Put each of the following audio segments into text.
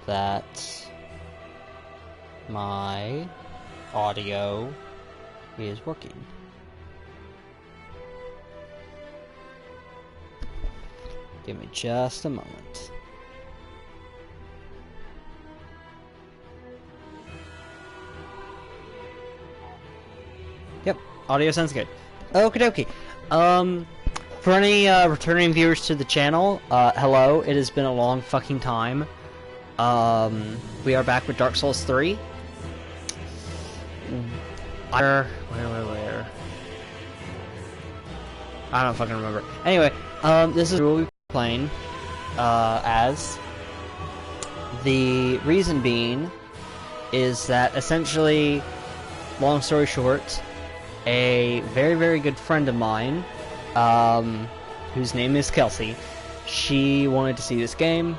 that my audio is working. Give me just a moment. Yep, audio sounds good. Okie dokie. For any returning viewers to the channel, hello. It has been a long fucking time. We are back with Dark Souls 3. Where? I don't fucking remember. Anyway, this is what we'll be playing as. The reason being is that essentially, long story short, a very, very good friend of mine, whose name is Kelsey, she wanted to see this game.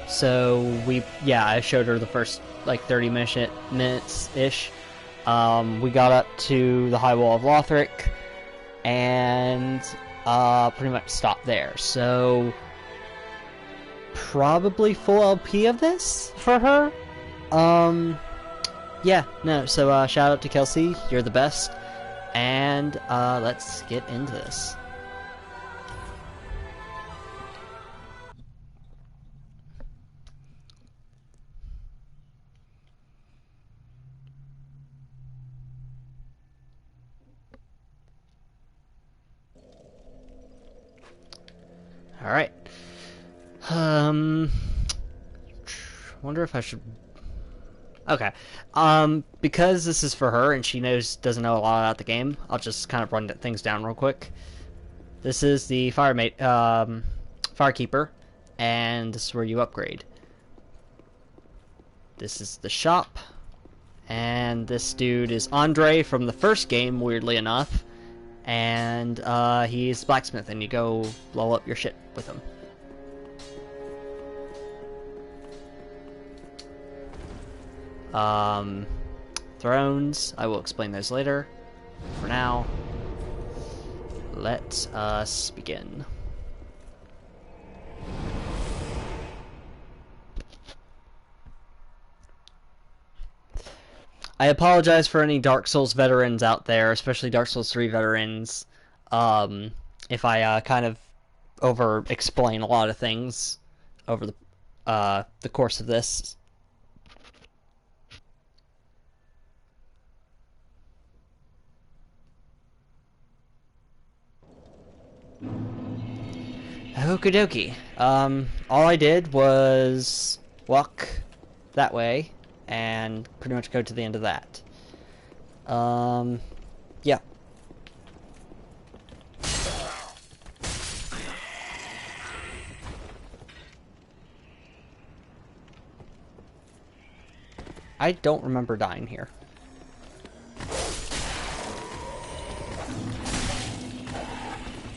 So I showed her the first, like, 30 minutes-ish. We got up to the High Wall of Lothric, and, pretty much stopped there. So, probably full LP of this for her? Yeah, no, so, shout out to Kelsey, you're the best, and, let's get into this. Alright. Wonder if I should... Okay. Because this is for her and she doesn't know a lot about the game, I'll just kind of run things down real quick. This is the Firekeeper, and this is where you upgrade. This is the shop, and this dude is Andre from the first game, weirdly enough. And he's blacksmith, and you go blow up your shit with him. Thrones, I will explain those later. For now, let us begin. I apologize for any Dark Souls veterans out there, especially Dark Souls 3 veterans, if I kind of over-explain a lot of things over the course of this. Okie dokie. All I did was walk that way and pretty much go to the end of that. Yeah. I don't remember dying here.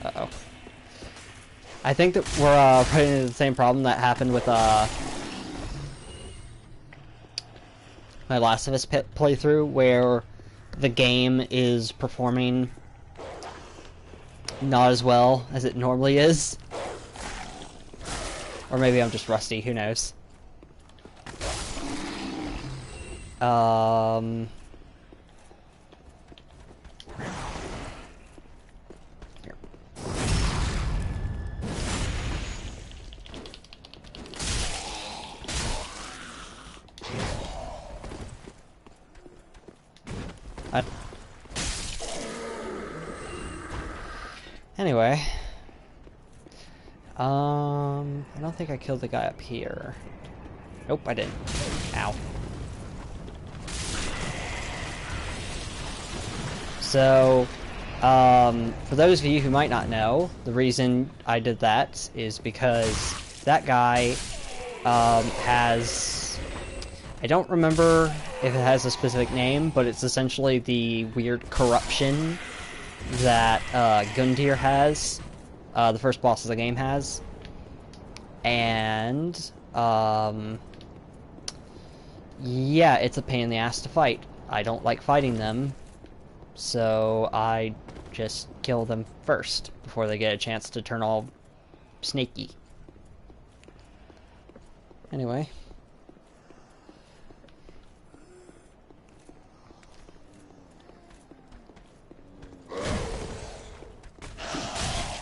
Uh-oh. I think that we're running into the same problem that happened with my Last of Us playthrough, where the game is performing not as well as it normally is. Or maybe I'm just rusty, who knows. Anyway, I don't think I killed the guy up here. Nope, I didn't. Ow. So, for those of you who might not know, the reason I did that is because that guy has... I don't remember if it has a specific name, but it's essentially the weird corruption that Gundyr has, the first boss of the game has, and yeah, it's a pain in the ass to fight. I don't like fighting them, so I just kill them first before they get a chance to turn all snaky. Anyway.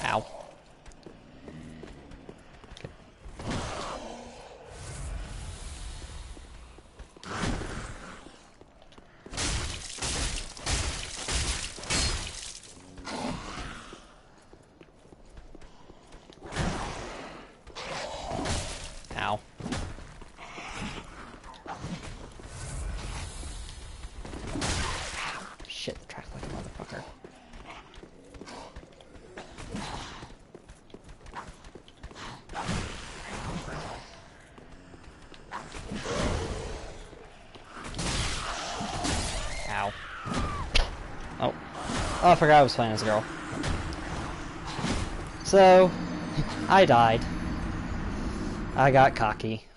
Ow. Ow. Shit, the track like a motherfucker. Ow. Oh. Oh, I forgot I was playing as a girl. So, I died. I got cocky.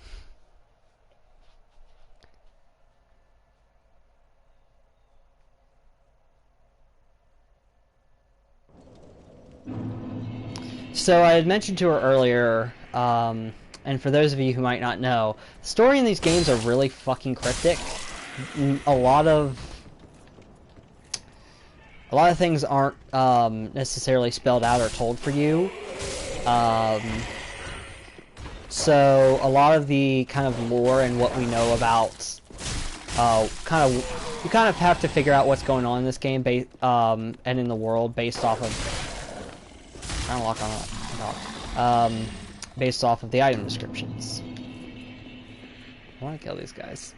So I had mentioned to her earlier, and for those of you who might not know, the story in these games are really fucking cryptic. A lot of things aren't necessarily spelled out or told for you. So a lot of the kind of lore and what we know about, you kind of have to figure out what's going on in this game, and in the world based off of. Trying to lock on that. Based off of the item descriptions. I want to kill these guys.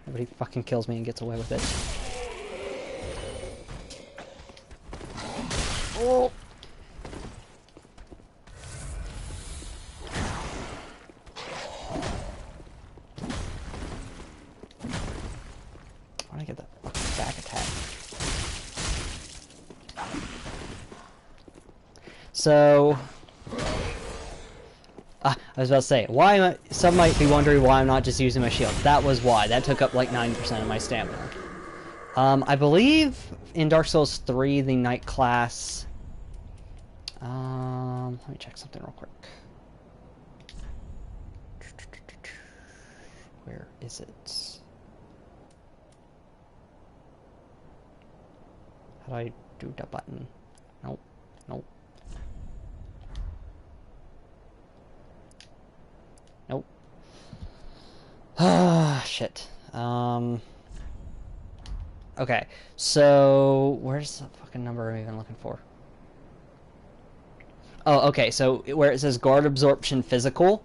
Nobody fucking kills me and gets away with it. Oh! I want to get that fucking back attack. So, I was about to say, why am I, some might be wondering why I'm not just using my shield. That was why. That took up like 90% of my stamina. I believe in Dark Souls 3, the Knight class... let me check something real quick. Where is it? How do I do the button? Nope. Nope. Nope. Ah, shit. Okay, so where's the fucking number I'm even looking for? Oh, okay, so where it says guard absorption physical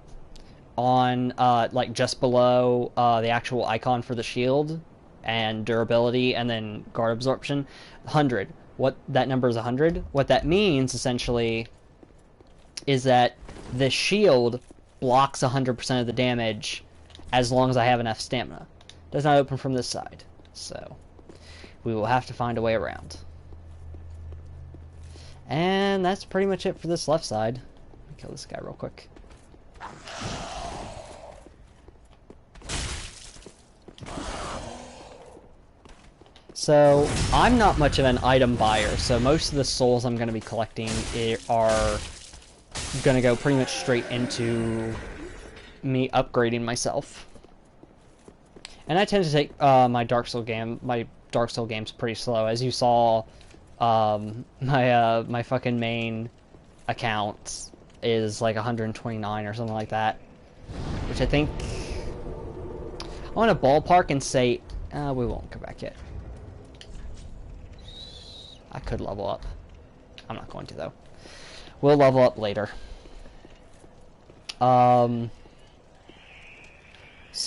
on, like just below, the actual icon for the shield and durability and then guard absorption, 100. What that number is 100. What that means, essentially, is that the shield blocks 100% of the damage as long as I have enough stamina. Does not open from this side, so we will have to find a way around. And that's pretty much it for this left side. Let me kill this guy real quick. So, I'm not much of an item buyer, so most of the souls I'm going to be collecting are going to go pretty much straight into me upgrading myself. And I tend to take my Dark Souls games pretty slow. As you saw, my fucking main account is like 129 or something like that, which I think I want to ballpark and say we won't come back yet. I could level up. I'm not going to though. We'll level up later. So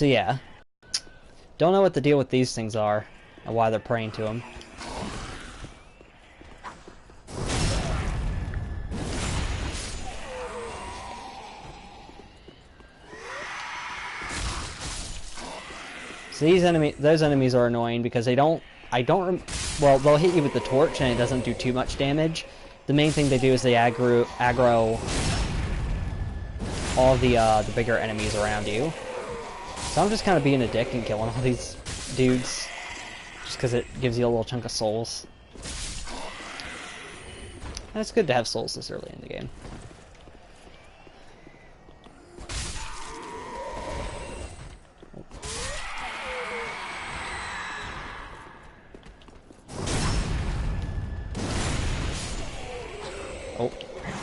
yeah. Don't know what the deal with these things are, and why they're praying to them. So those enemies are annoying because well, they'll hit you with the torch and it doesn't do too much damage. The main thing they do is they aggro all the bigger enemies around you. So I'm just kind of being a dick and killing all these dudes, just because it gives you a little chunk of souls. And it's good to have souls this early in the game.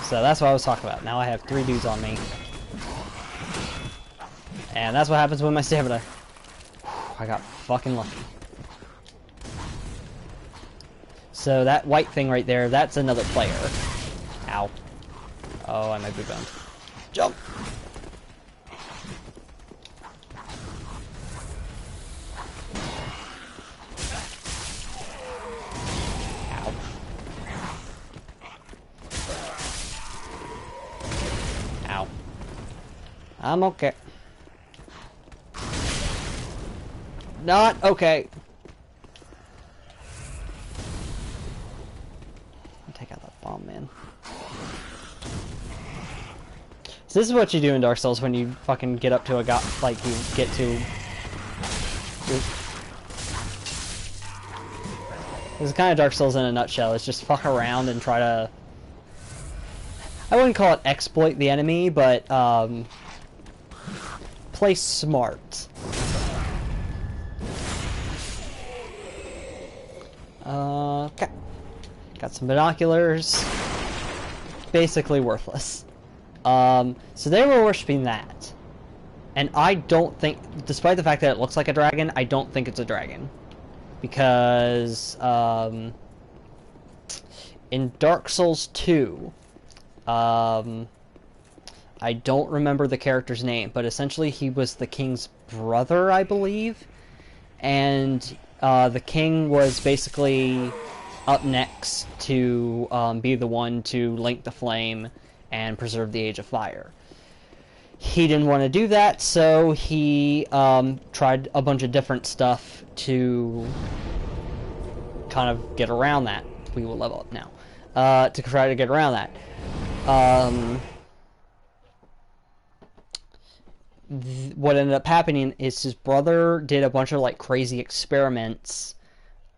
So that's what I was talking about. Now I have 3 dudes on me. And that's what happens with my stamina. I got fucking lucky. So that white thing right there, that's another player. Ow. Oh, I might be boned. Jump! Ow. Ow. I'm okay. Not okay. I'll take out that bomb, man. So this is what you do in Dark Souls when you fucking get up to a god, like you get to. This is kind of Dark Souls in a nutshell. It's just fuck around and try to. I wouldn't call it exploit the enemy, but play smart. Okay. Got some binoculars. Basically worthless. So they were worshipping that. And I don't think, despite the fact that it looks like a dragon, I don't think it's a dragon. Because, in Dark Souls 2, I don't remember the character's name, but essentially he was the king's brother, I believe. And the king was basically up next to be the one to link the flame and preserve the Age of Fire. He didn't want to do that, so he tried a bunch of different stuff to kind of get around that. We will level up now. To try to get around that. What ended up happening is his brother did a bunch of like crazy experiments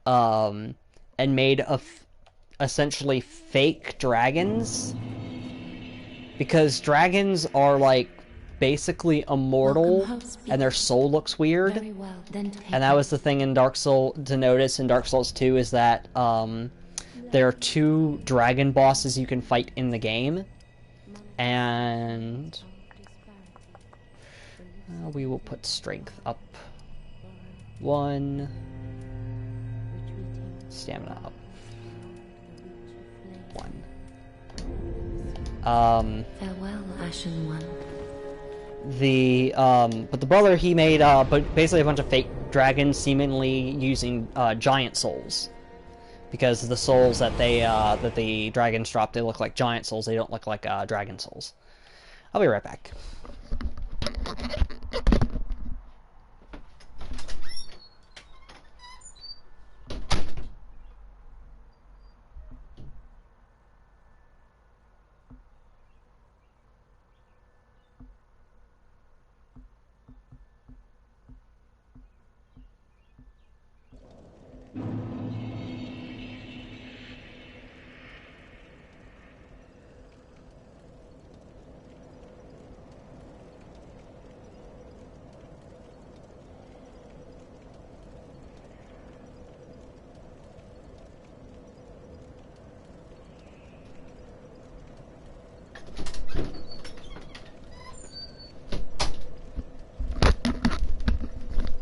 and made essentially fake dragons, because dragons are like basically immortal and their soul looks weird. And that was the thing in Dark Souls to notice in Dark Souls 2 is that there are 2 dragon bosses you can fight in the game, and we will put strength up 1, stamina up 1. Farewell, Ashen One. But the brother, he made but basically a bunch of fake dragons, seemingly using giant souls, because the souls that that the dragons drop, they look like giant souls. They don't look like dragon souls. I'll be right back.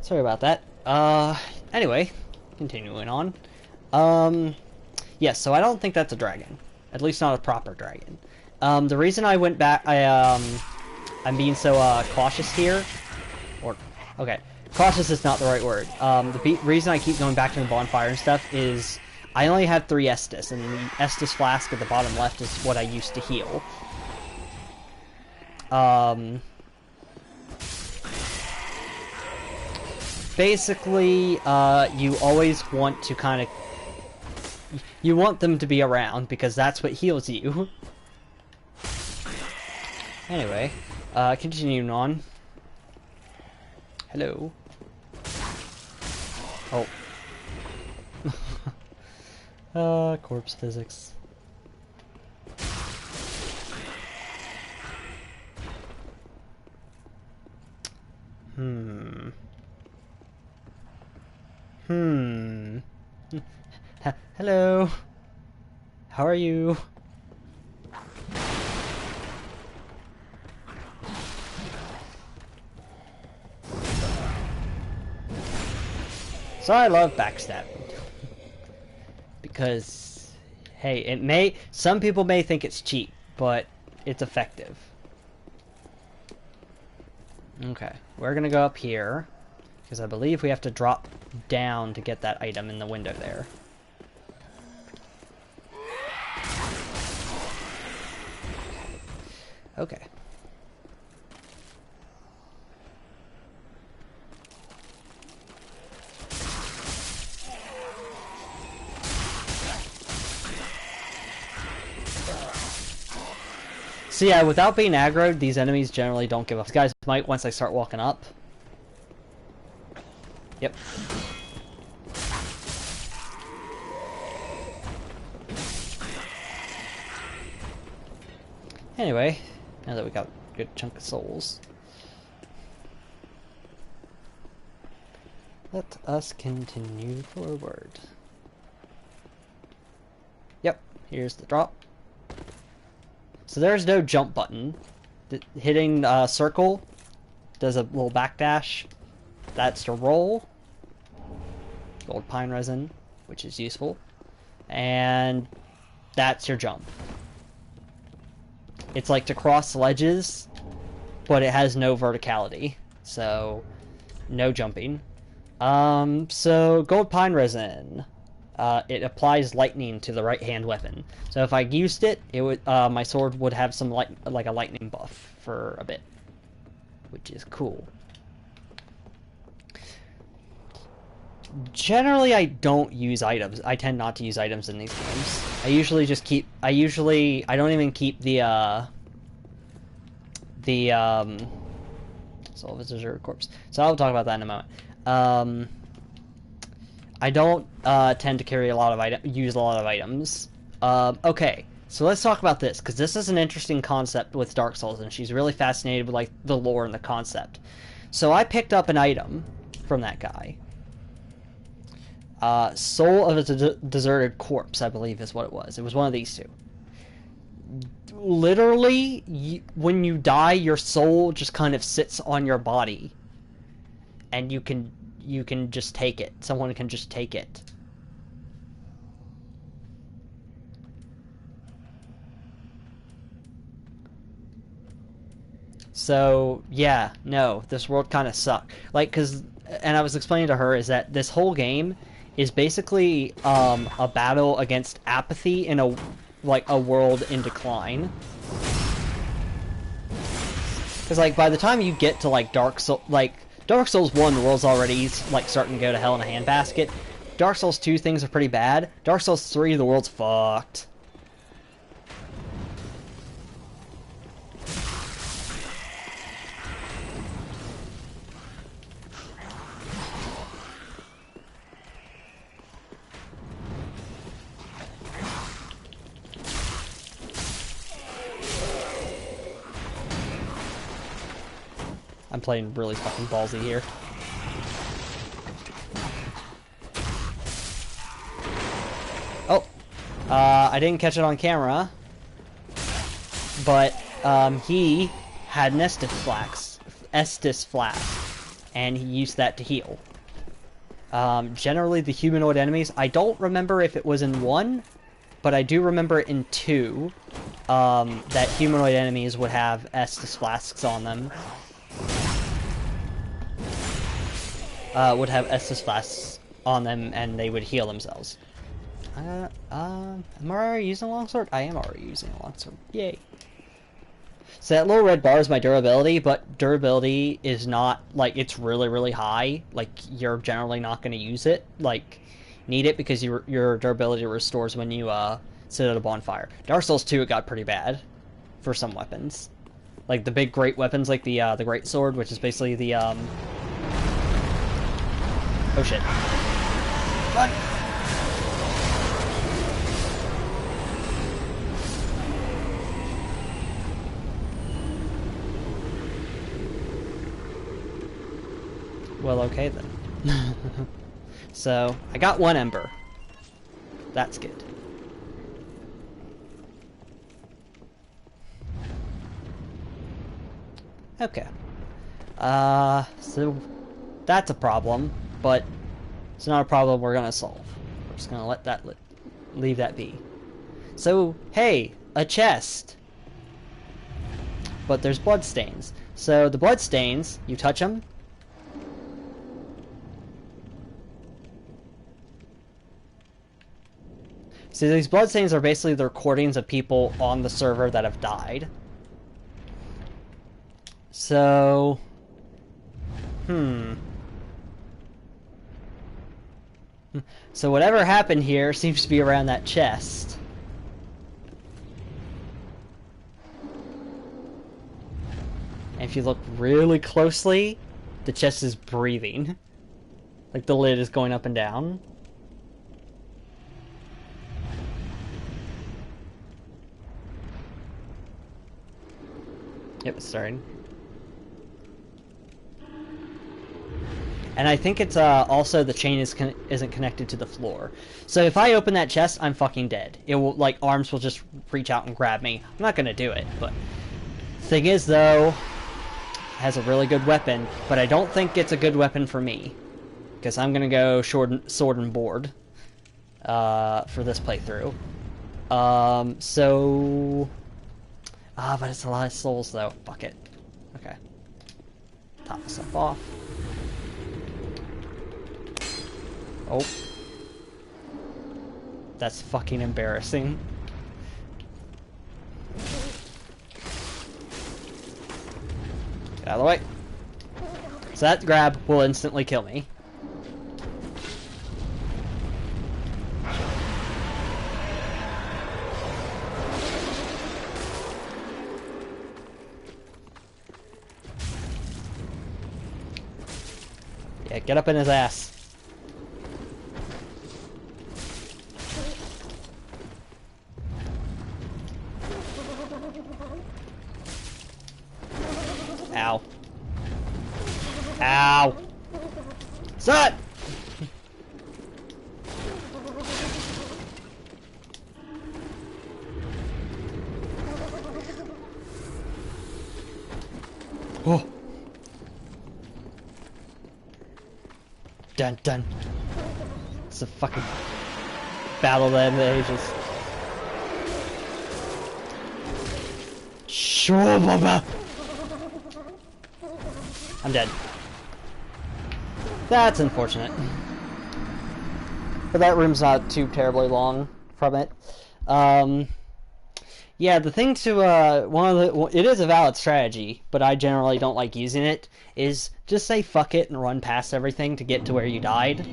Sorry about that. Anyway, continuing on. Yes, so I don't think that's a dragon. At least not a proper dragon. The reason I went back, I'm being so, cautious here, okay, cautious is not the right word. The reason I keep going back to the bonfire and stuff is I only have 3 Estus, and the Estus flask at the bottom left is what I used to heal. Basically, you always want to kind of... You want them to be around, because that's what heals you. Anyway, continuing on. Hello. Oh. Corpse physics. Hello. How are you? So I love backstabbing. Because, hey, some people may think it's cheap, but it's effective. Okay, we're gonna go up here, because I believe we have to drop down to get that item in the window there. Okay. So yeah, without being aggroed, these enemies generally don't give up. These guys might once they start walking up. Yep. Anyway, now that we got a good chunk of souls, let us continue forward. Yep, here's the drop. So there's no jump button. Hitting circle does a little backdash. That's to roll. Gold pine resin, which is useful. And that's your jump. It's like to cross ledges, but it has no verticality. So, no jumping. So gold pine resin. It applies lightning to the right hand weapon. So if I used it, it would my sword would have some like a lightning buff for a bit, which is cool. Generally, I don't use items. I tend not to use items in these games. I usually just keep. I don't even keep the Soul of a Deserted Corpse. So I'll talk about that in a moment. I don't tend to carry use a lot of items. Okay, so let's talk about this, because this is an interesting concept with Dark Souls, and she's really fascinated with like the lore and the concept. So I picked up an item from that guy. Soul of a Deserted Corpse, I believe is what it was. It was one of these two. Literally, when you die, your soul just kind of sits on your body, and you can just take it. Someone can just take it. So, yeah, no, this world kind of sucked. Like, and I was explaining to her, is that this whole game is basically a battle against apathy in a world in decline. Because, like, by the time you get to, like, Dark Souls 1, the world's already, like, starting to go to hell in a handbasket. Dark Souls 2, things are pretty bad. Dark Souls 3, the world's fucked. I'm playing really fucking ballsy here. Oh, I didn't catch it on camera, but he had an Estus Flask, and he used that to heal. Generally, the humanoid enemies, I don't remember if it was in 1, but I do remember in 2 that humanoid enemies would have Estus Flasks on them. Would have Estus Flasks on them, and they would heal themselves. Am I already using a longsword? I am already using a longsword. Yay. So that little red bar is my durability, but durability is not, like, it's really, really high. Like, you're generally not going to use it. Like, need it because your durability restores when you, sit at a bonfire. Dark Souls 2, it got pretty bad for some weapons. Like, the big great weapons, like the Great Sword, which is basically the, oh shit. Run! Well, okay then. So, I got 1 ember. That's good. Okay. So, that's a problem, but It's not a problem we're gonna solve. We're just gonna let that leave that be. So, hey, a chest. But there's blood stains. So the blood stains, you touch them. See, these blood stains are basically the recordings of people on the server that have died. So, So whatever happened here seems to be around that chest. And if you look really closely, the chest is breathing. Like the lid is going up and down. Yep, it's starting. And I think it's also the chain isn't connected to the floor. So if I open that chest, I'm fucking dead. It will, like, arms will just reach out and grab me. I'm not gonna do it, but thing is though, it has a really good weapon, but I don't think it's a good weapon for me, because I'm gonna go sword and board for this playthrough. But it's a lot of souls though. Fuck it. Okay. Top this up off. Oh. That's fucking embarrassing. Get out of the way. So that grab will instantly kill me. Yeah, get up in his ass. Ow. Ow! Stop! Oh! Dun dun. It's a fucking battle of the end of the ages. Sure, Baba! I'm dead. That's unfortunate. But that room's not too terribly long from it. Yeah, the thing to, it is a valid strategy, but I generally don't like using it, is just say fuck it and run past everything to get to where you died.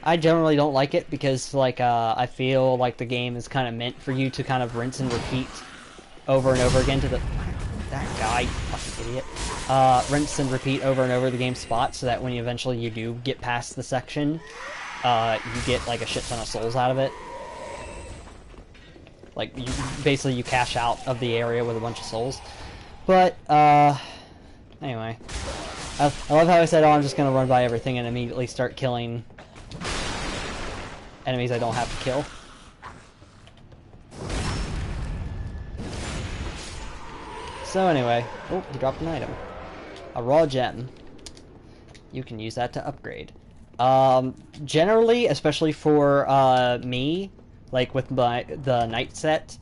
I generally don't like it because, like, I feel like the game is kind of meant for you to kind of rinse and repeat over and over again to the... That guy, fucking idiot. Rinse and repeat over and over the game spot so that when you do get past the section, you get, like, a shit ton of souls out of it. Like, basically you cash out of the area with a bunch of souls. But, anyway. I love how I said, oh, I'm just gonna run by everything and immediately start killing enemies I don't have to kill. So anyway, oh, he dropped an item. A raw gem. You can use that to upgrade. Generally, especially for me, like with the knight set,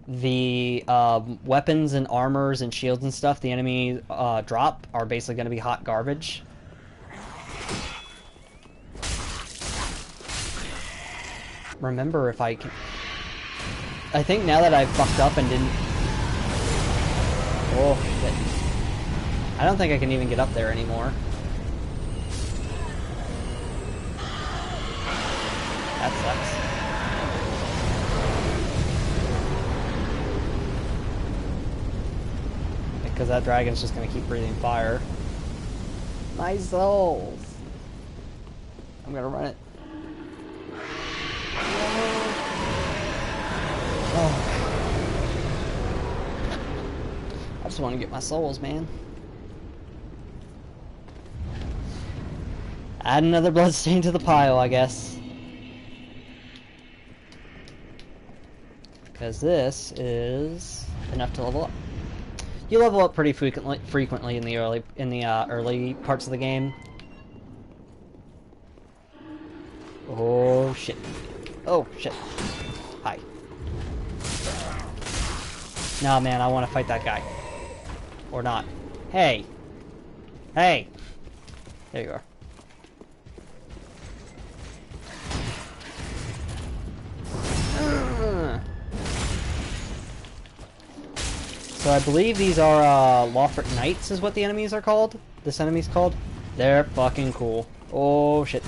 the weapons and armors and shields and stuff the enemy drop are basically going to be hot garbage. Remember if I can... I think now that I've fucked up and didn't... Oh, shit. I don't think I can even get up there anymore. That sucks. Because that dragon's just gonna keep breathing fire. My souls! I'm gonna run it. Oh. I just want to get my souls, man. Add another bloodstain to the pile, I guess. Because this is enough to level up. You level up pretty frequently in the early parts of the game. Oh shit. Oh shit. Hi. Nah, man, I want to fight that guy. Or not. Hey. Hey. There you are. So I believe these are Lawford Knights is what the enemies are called. This enemy's called. They're fucking cool. Oh shit.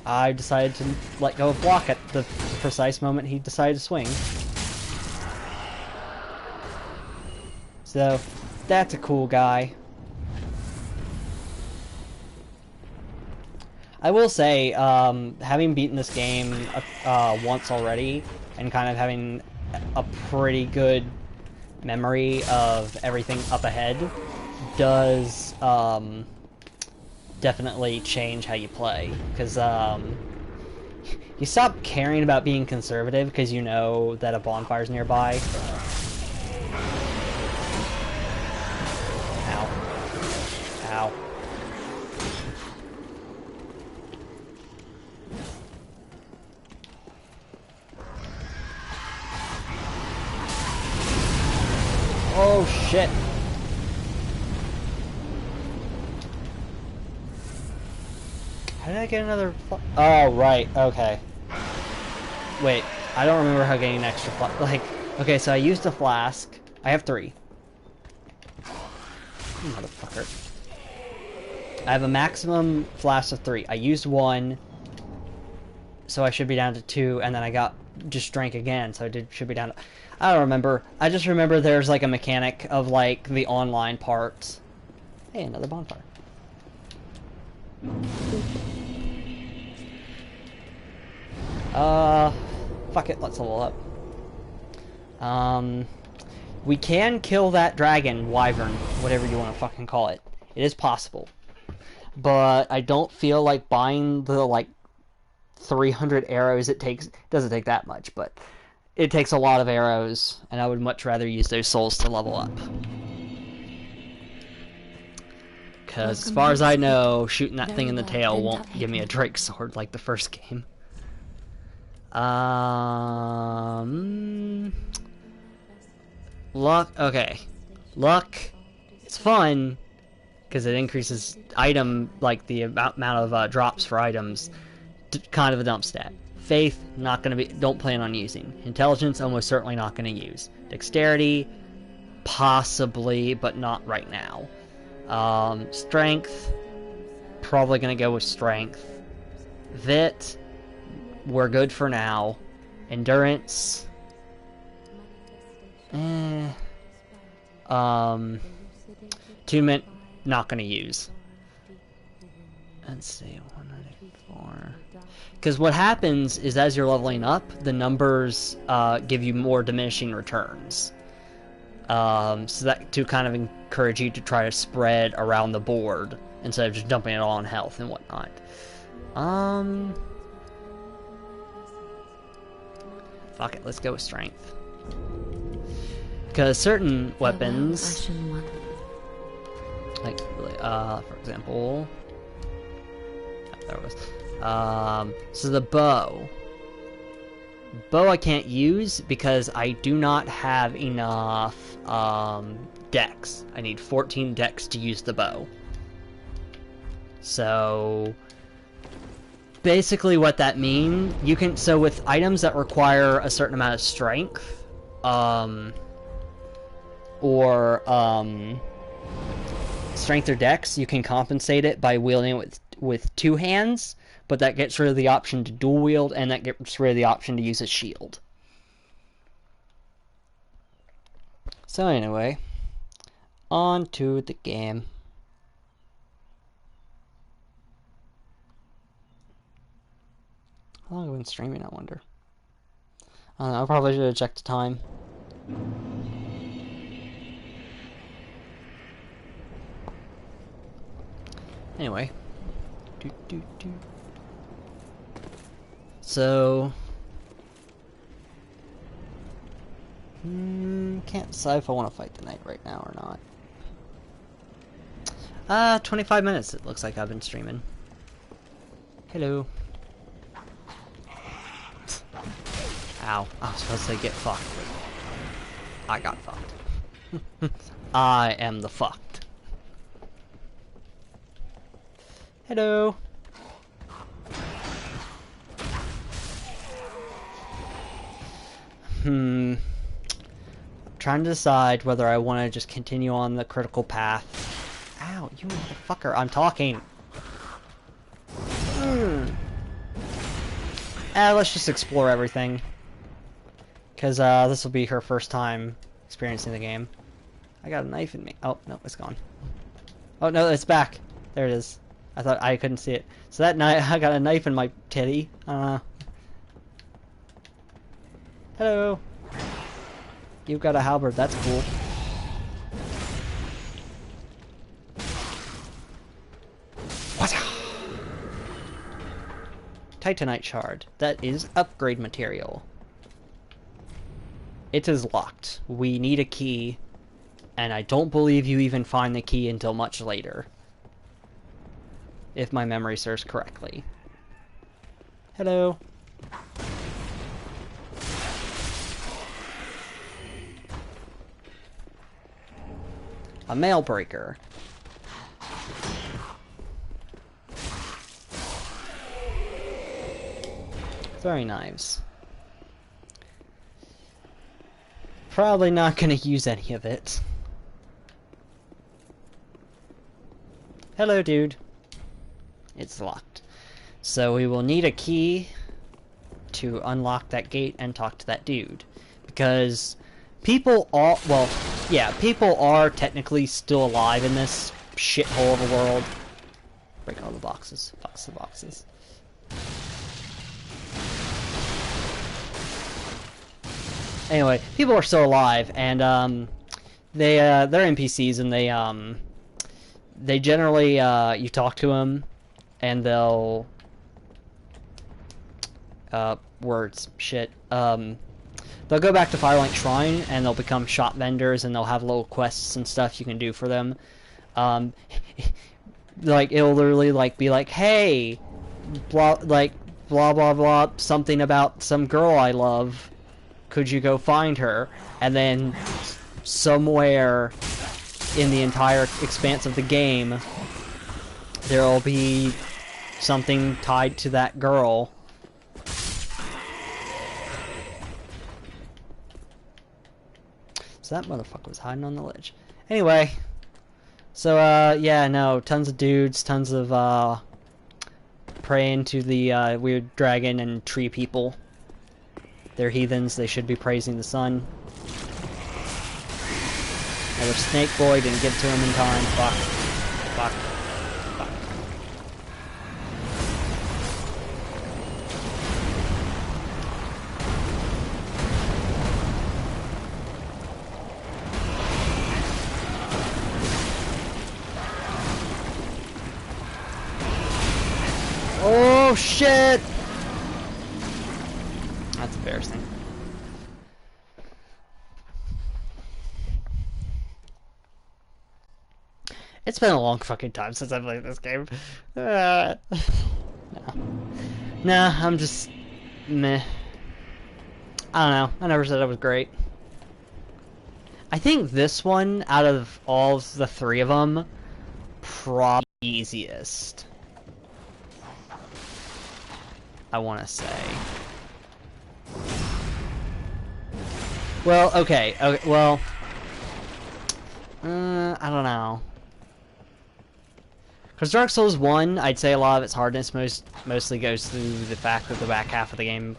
I decided to let go of block at the precise moment he decided to swing. So, that's a cool guy. I will say, having beaten this game once already, and kind of having a pretty good memory of everything up ahead, does definitely change how you play. Because you stop caring about being conservative because you know that a bonfire's nearby. Ow. Ow. Oh shit. How did I get another oh, right, okay. Wait, I don't remember how getting an extra like, okay, so I used a flask. I have 3. Motherfucker. I have a maximum flask of 3. I used 1, so I should be down to 2, and then I just drank again, so should be down to... I don't remember. I just remember there's like a mechanic of like the online parts. Hey, another bonfire. Fuck it, let's level up. We can kill that dragon, wyvern, whatever you want to fucking call it. It is possible. But I don't feel like buying the, like, 300 arrows it takes. It doesn't take that much, but it takes a lot of arrows, and I would much rather use those souls to level up. Because as far as I know, shooting that thing in the tail won't give me a Drake sword like the first game. Luck, okay. Luck, it's fun, because it increases item, like the amount of drops for items, kind of a dump stat. Faith, not gonna be, don't plan on using. Intelligence, almost certainly not gonna use. Dexterity, possibly, but not right now. Strength, probably gonna go with strength. Vit, we're good for now. Endurance, Attunement, not gonna use. Let's see, 194. Because what happens is as you're leveling up, the numbers give you more diminishing returns. So that to kind of encourage you to try to spread around the board instead of just dumping it all on health and whatnot. Fuck it, let's go with strength. Because certain weapons, like, for example, there it was. So the bow. Bow I can't use because I do not have enough dex. I need 14 dex to use the bow. So basically what that means, you can, so with items that require a certain amount of strength, strength or dex, you can compensate it by wielding it with 2 hands, but that gets rid of the option to dual wield, and that gets rid of the option to use a shield. So anyway, on to the game. How long have I been streaming, I wonder? I don't know, I probably should have checked the time. Anyway. So... can't decide if I want to fight the knight right now or not. 25 minutes it looks like I've been streaming. Hello. Ow. I was supposed to get fucked. I got fucked. I am the fucked. Hello. I'm trying to decide whether I want to just continue on the critical path. Ow, you motherfucker, I'm talking. Let's just explore everything. Because this will be her first time experiencing the game. I got a knife in me. Oh, no, it's gone. Oh, no, it's back. There it is. I thought I couldn't see it. So that knife, I got a knife in my titty. Hello. You've got a halberd, that's cool. What? Titanite shard. That is upgrade material. It is locked. We need a key, and I don't believe you even find the key until much later. If my memory serves correctly. Hello. A mail breaker. Throwing knives. Probably not gonna use any of it. Hello, dude. It's locked. So we will need a key to unlock that gate and talk to that dude. Because people are, well, yeah, people are technically still alive in this shithole of a world. Break all the boxes. Box the boxes. Anyway, people are still alive, and they're NPCs, and they generally you talk to them, and they'll words shit. They'll go back to Firelight Shrine, and they'll become shop vendors, and they'll have little quests and stuff you can do for them. Like it'll literally like be like, hey, blah blah blah, something about some girl I love. Could you go find her? And then somewhere in the entire expanse of the game, there'll be something tied to that girl. So that motherfucker was hiding on the ledge. Anyway, so yeah, no, tons of dudes, tons of praying to the weird dragon and tree people. They're heathens, they should be praising the sun. Another snake boy, didn't get to him in time. Fuck. Fuck. Fuck. Oh shit! That's embarrassing. It's been a long fucking time since I played this game. No. Nah, I'm just meh. I don't know. I never said it was great. I think this one, out of all of the three of them, probably easiest. I want to say. Well, okay, well, I don't know. Because Dark Souls 1, I'd say a lot of its hardness mostly goes through the fact that the back half of the game,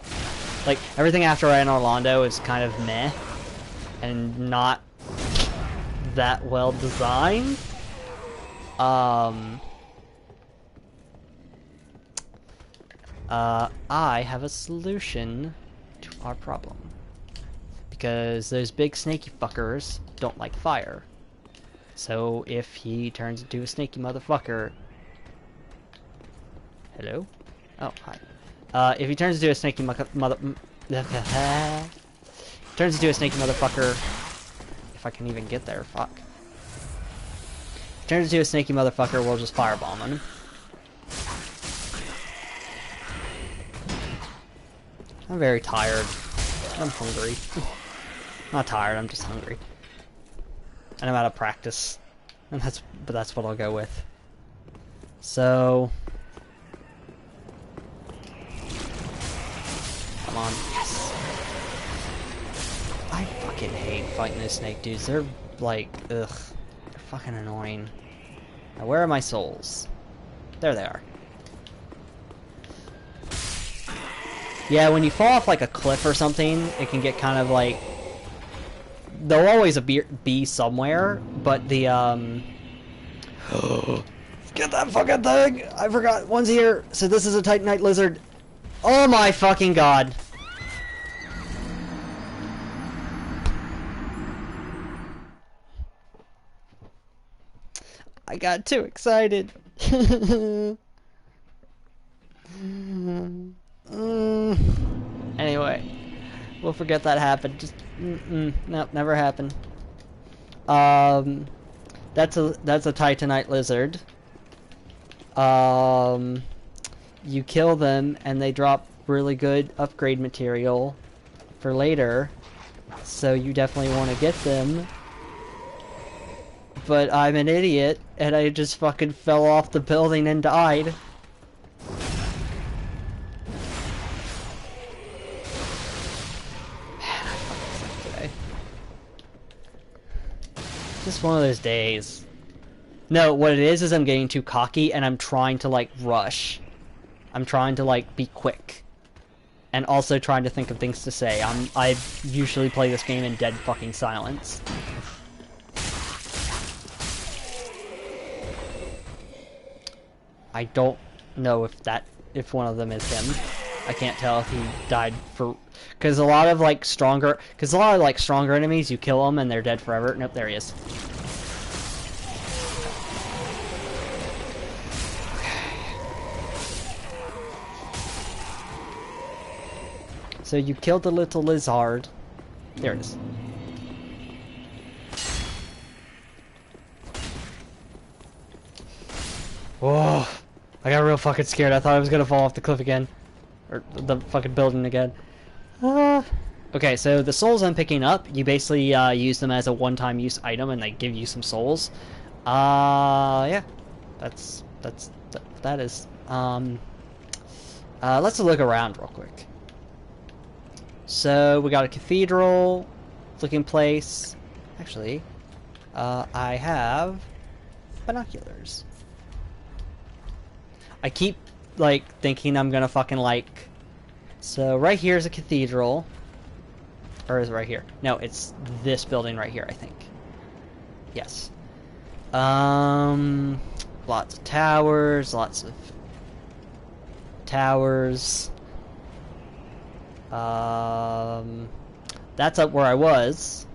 like, everything after Anne Orlando is kind of meh, and not that well designed. I have a solution to our problem. Because those big snaky fuckers don't like fire. So if he turns into a snaky motherfucker... Hello? Oh, hi. If he turns into a snaky turns into a snaky motherfucker... If I can even get there, fuck. Turns into a snaky motherfucker, we'll just firebomb him. I'm very tired. I'm hungry. Not tired, I'm just hungry. And I'm out of practice. And that's what I'll go with. So... Come on. Yes! I fucking hate fighting those snake dudes. They're like, ugh. They're fucking annoying. Now where are my souls? There they are. Yeah, when you fall off like a cliff or something, it can get kind of like... There'll always be somewhere, but the, Get that fucking thing! I forgot, one's here! So this is a Titanite lizard. Oh my fucking god! I got too excited. Anyway, we'll forget that happened. Just nope, never happened. That's a Titanite lizard. You kill them and they drop really good upgrade material for later. So you definitely want to get them. But I'm an idiot and I just fucking fell off the building and died. Man, I fucking suck today. Just one of those days. No, what it is I'm getting too cocky and I'm trying to like rush. I'm trying to like be quick. And also trying to think of things to say. I usually play this game in dead fucking silence. I don't know if one of them is him. I can't tell if he died for... Because a lot of stronger enemies, you kill them and they're dead forever. Nope, there he is. So you killed the little lizard. There it is. Whoa. I got real fucking scared. I thought I was gonna fall off the cliff again. Or the fucking building again. Okay, so the souls I'm picking up, you basically use them as a one-time use item and they give you some souls. Yeah. That is. Let's look around real quick. So, we got a cathedral looking place. Actually, I have binoculars. I keep, thinking I'm gonna fucking, So, right here is a cathedral. Or is it right here? No, it's this building right here, I think. Yes. Lots of towers, That's up where I was.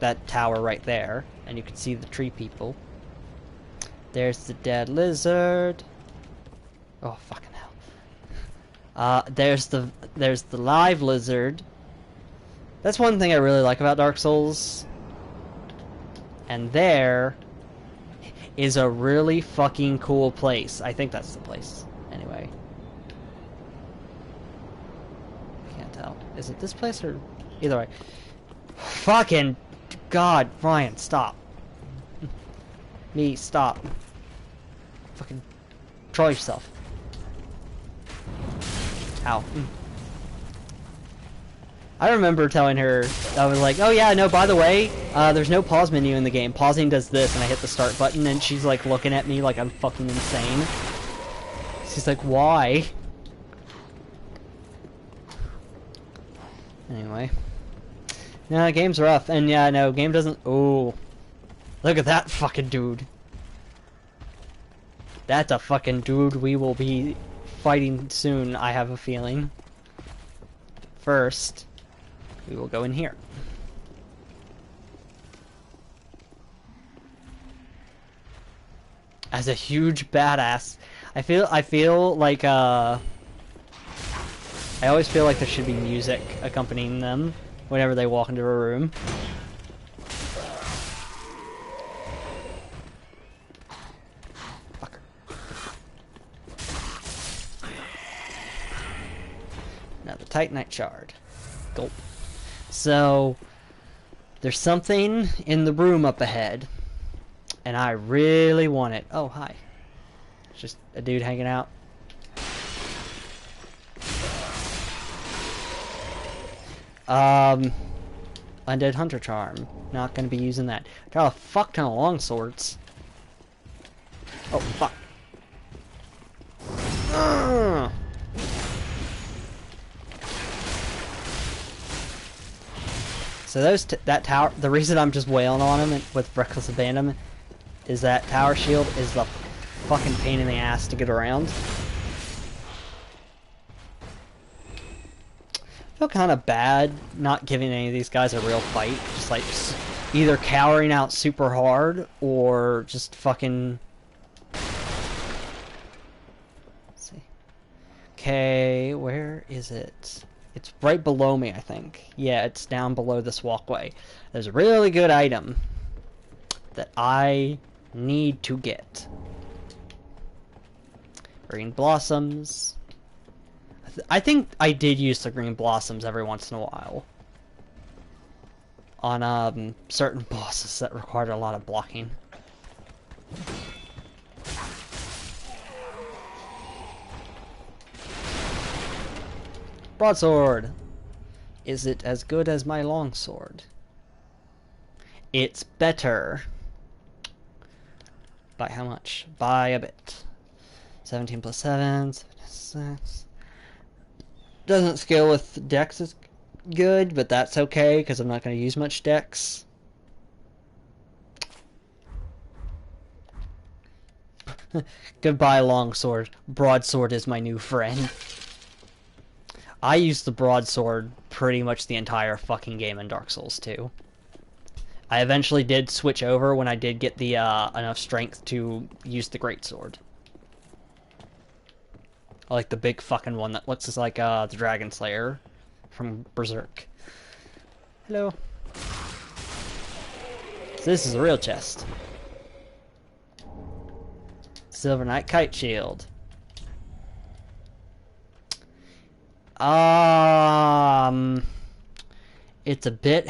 That tower right there. And you can see the tree people. There's the dead lizard. Oh, fucking hell. There's the live lizard. That's one thing I really like about Dark Souls. And there is a really fucking cool place. I think that's the place. Anyway. I can't tell. Is it this place or... Either way. Fucking... God, Ryan, stop. Me, stop. Fucking... Control yourself. Ow. I remember telling her, I was like, oh yeah, no, by the way, there's no pause menu in the game. Pausing does this, and I hit the start button, and she's like looking at me like I'm fucking insane. She's like, why? Anyway. Yeah, the game's rough, and yeah, no, game doesn't... Ooh. Look at that fucking dude. That's a fucking dude we will be fighting soon, I have a feeling. First... we will go in here. As a huge badass. I feel like I always feel like there should be music accompanying them whenever they walk into a room. Fucker. Another Titanite shard. Gulp. So, there's something in the room up ahead, and I really want it. Oh, hi. It's just a dude hanging out. Undead Hunter Charm. Not gonna be using that. Got a fuck ton of long swords. Oh, fuck. So that tower, the reason I'm just wailing on him with reckless abandonment is that tower shield is the fucking pain in the ass to get around. I feel kind of bad not giving any of these guys a real fight, just like either cowering out super hard or just fucking. Let's see. Okay, where is it? It's right below me, I think. Yeah, it's down below this walkway. There's a really good item that I need to get. Green blossoms. I think I did use the green blossoms every once in a while. On certain bosses that required a lot of blocking. Broadsword. Is it as good as my longsword? It's better. By how much? By a bit. 17 plus 7, 76. Doesn't scale with dex as good, but that's okay, because I'm not going to use much dex. Goodbye, longsword. Broadsword is my new friend. I used the broadsword pretty much the entire fucking game in Dark Souls 2. I eventually did switch over when I did get the enough strength to use the greatsword. I like the big fucking one that looks like the Dragon Slayer from Berserk. Hello. So this is a real chest. Silver Knight Kite Shield. It's a bit.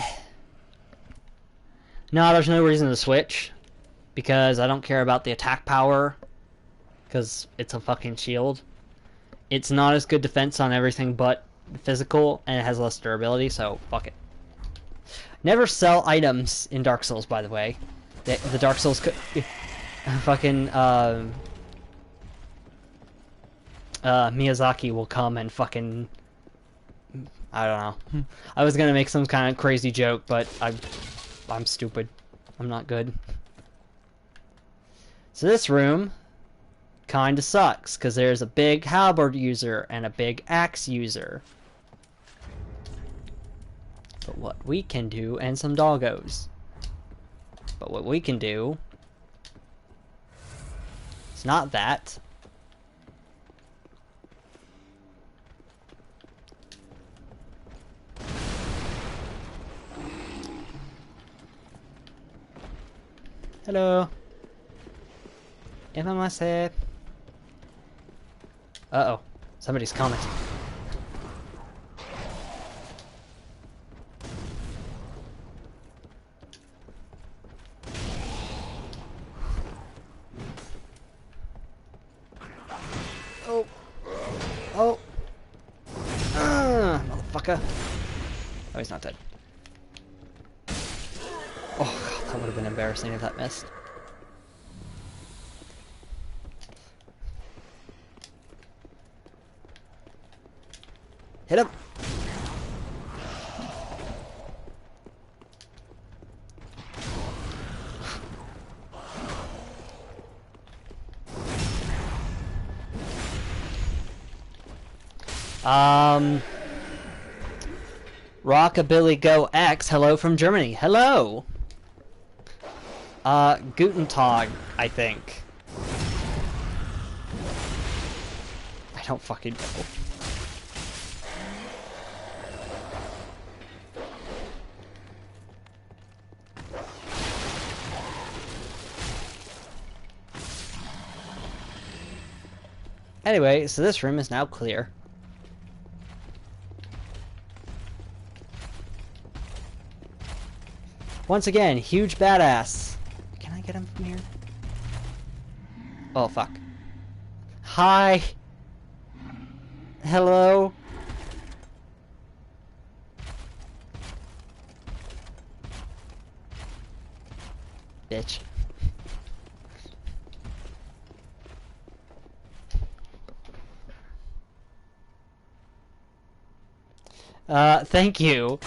No, there's no reason to switch because I don't care about the attack power because it's a fucking shield. It's not as good defense on everything but physical, and it has less durability, so fuck it. Never sell items in Dark Souls, by the way. The Dark Souls fucking Miyazaki will come and fucking. I don't know. I was gonna make some kind of crazy joke, but I'm stupid. I'm not good. So this room kinda sucks, because there's a big halberd user and a big axe user. But what we can do, and some doggos. But what we can do, it's not that. Hello. If I must say. Uh-oh. Somebody's commenting. Oh. Oh. Motherfucker. Oh, he's not dead. Oh, God, that would have been embarrassing if that missed. Hit him! Rockabilly Go X, hello from Germany. Hello! Guten Tag, I think. I don't fucking know. Anyway, so this room is now clear. Once again, huge badass. Can I get him from here? Oh, fuck. Hi. Hello. Bitch. Thank you.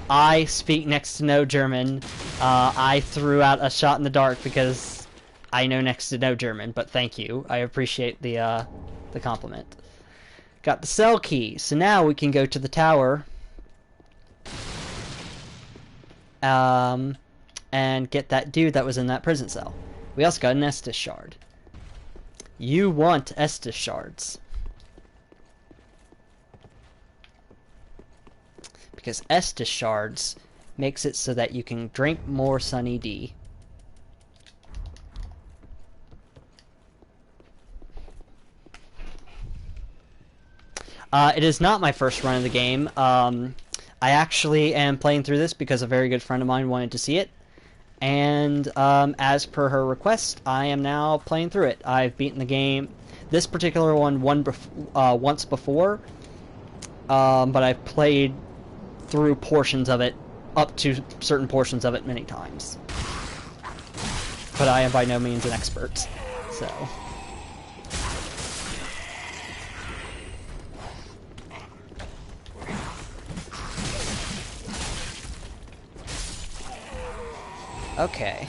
I speak next to no German. I threw out a shot in the dark because I know next to no German, but thank you. I appreciate the compliment. Got the cell key, so now we can go to the tower. And get that dude that was in that prison cell. We also got an Estus shard. You want Estus shards. Because Estus shards makes it so that you can drink more Sunny D. It is not my first run of the game. I actually am playing through this because a very good friend of mine wanted to see it. And as per her request, I am now playing through it. I've beaten the game, this particular one once before, but I've played through portions of it, up to certain portions of it many times. But I am by no means an expert, so... Okay.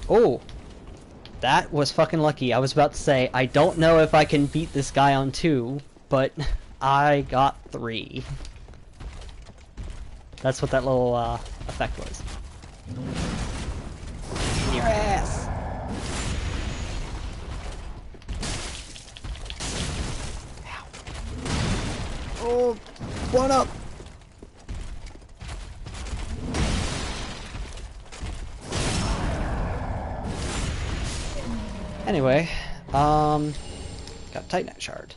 Oh! That was fucking lucky. I was about to say, I don't know if I can beat this guy on 2, but I got 3. That's what that little effect was. In your ass! Ow. Oh! One up! Anyway, got Titanite shard.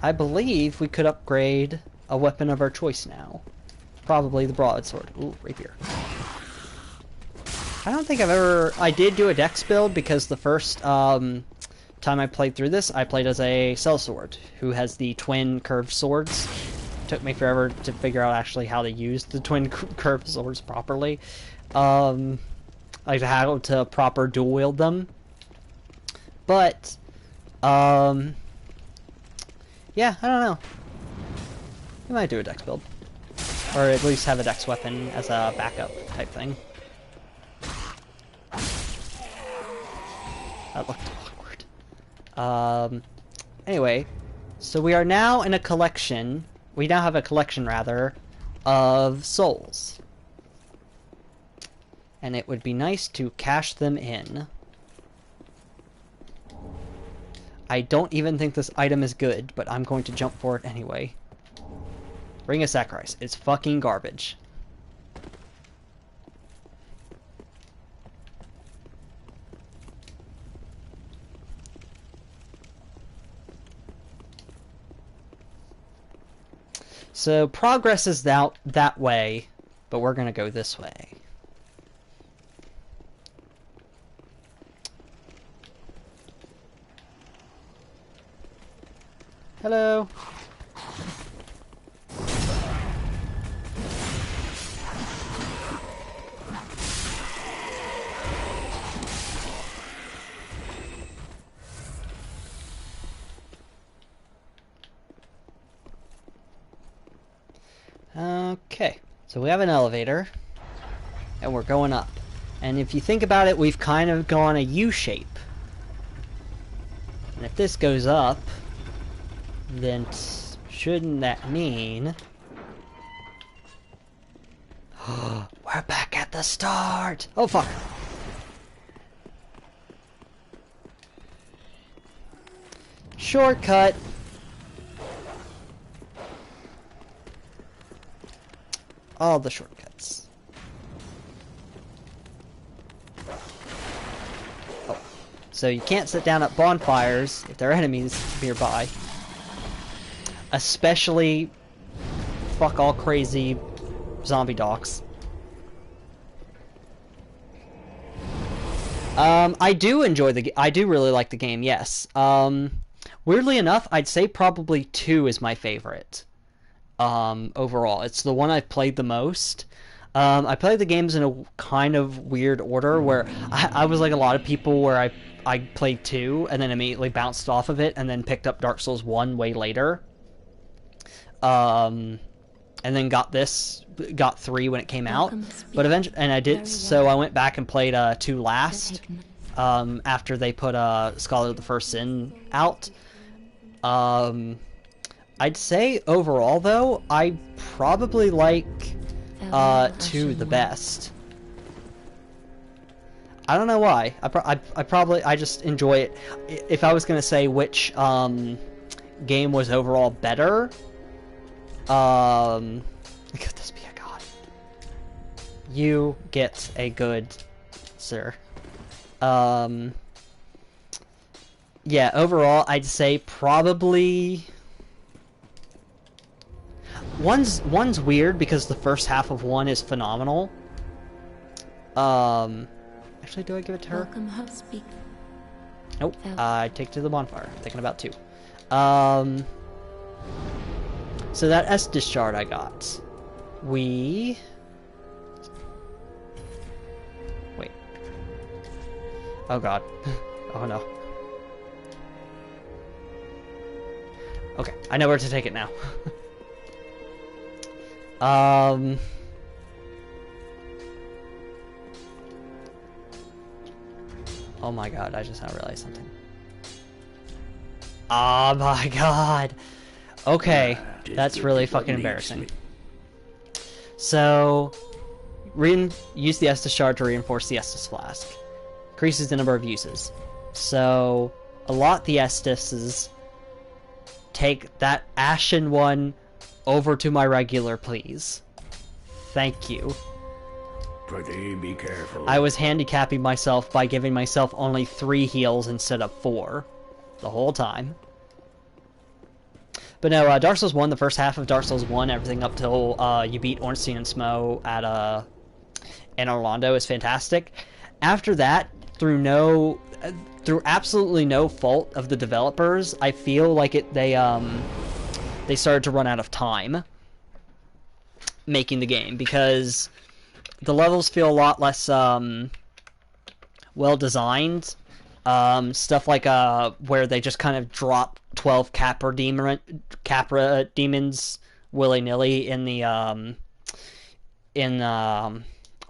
I believe we could upgrade a weapon of our choice now. Probably the broadsword. Ooh, rapier. I don't think I've ever... I did do a dex build because the first time I played through this, I played as a sellsword, who has the twin curved swords. Took me forever to figure out actually how to use the twin curved swords properly. Like how to proper dual wield them. But, yeah, I don't know. We might do a dex build. Or at least have a dex weapon as a backup type thing. That looked awkward. Anyway, so we are now in a collection, we now have a collection, rather, of souls. And it would be nice to cash them in. I don't even think this item is good, but I'm going to jump for it anyway. Ring of Sacrifice. It's fucking garbage. So progress is that way, but we're gonna go this way. Hello. Okay, so we have an elevator, and we're going up. And if you think about it, we've kind of gone a U-shape. And if this goes up, then shouldn't that mean... we're back at the start! Oh, fuck! Shortcut! All the shortcuts. Oh. So you can't sit down at bonfires if there are enemies nearby. Especially fuck all crazy zombie docs. I do enjoy I do really like the game, yes. Weirdly enough, I'd say probably 2 is my favorite. Overall. It's the one I've played the most. I played the games in a kind of weird order where I was like a lot of people where I played 2 and then immediately bounced off of it and then picked up Dark Souls 1 way later. And then got 3 when it came out. But eventually, and I did, so I went back and played 2 last, after they put Scholar of the First Sin out. I'd say overall though, I probably like 2 the best. I don't know why. I just enjoy it. If I was gonna say which game was overall better, could this be a god? You get a good, sir. Yeah, overall, I'd say probably one's weird because the first half of 1 is phenomenal. Actually, do I give it to her? Welcome, Housepeak. Nope. I take it to the bonfire. Thinking about 2. So that Estus shard I got. Wait. Oh god. Oh no. Okay, I know where to take it now. Oh my god, I just now realized something. Oh my god! Okay, that's really fucking embarrassing. So, use the Estus shard to reinforce the Estus flask. Increases the number of uses. So, allot the Estuses. Take that ashen one over to my regular, please. Thank you. Pretty be careful. I was handicapping myself by giving myself only 3 heals instead of 4. The whole time. But no, Dark Souls 1, the first half of Dark Souls 1, everything up till you beat Ornstein and Smough at in Orlando is fantastic. After that, through absolutely no fault of the developers, I feel like they started to run out of time making the game because the levels feel a lot less well designed. Stuff like where they just kind of drop 12 Capra demons willy-nilly in the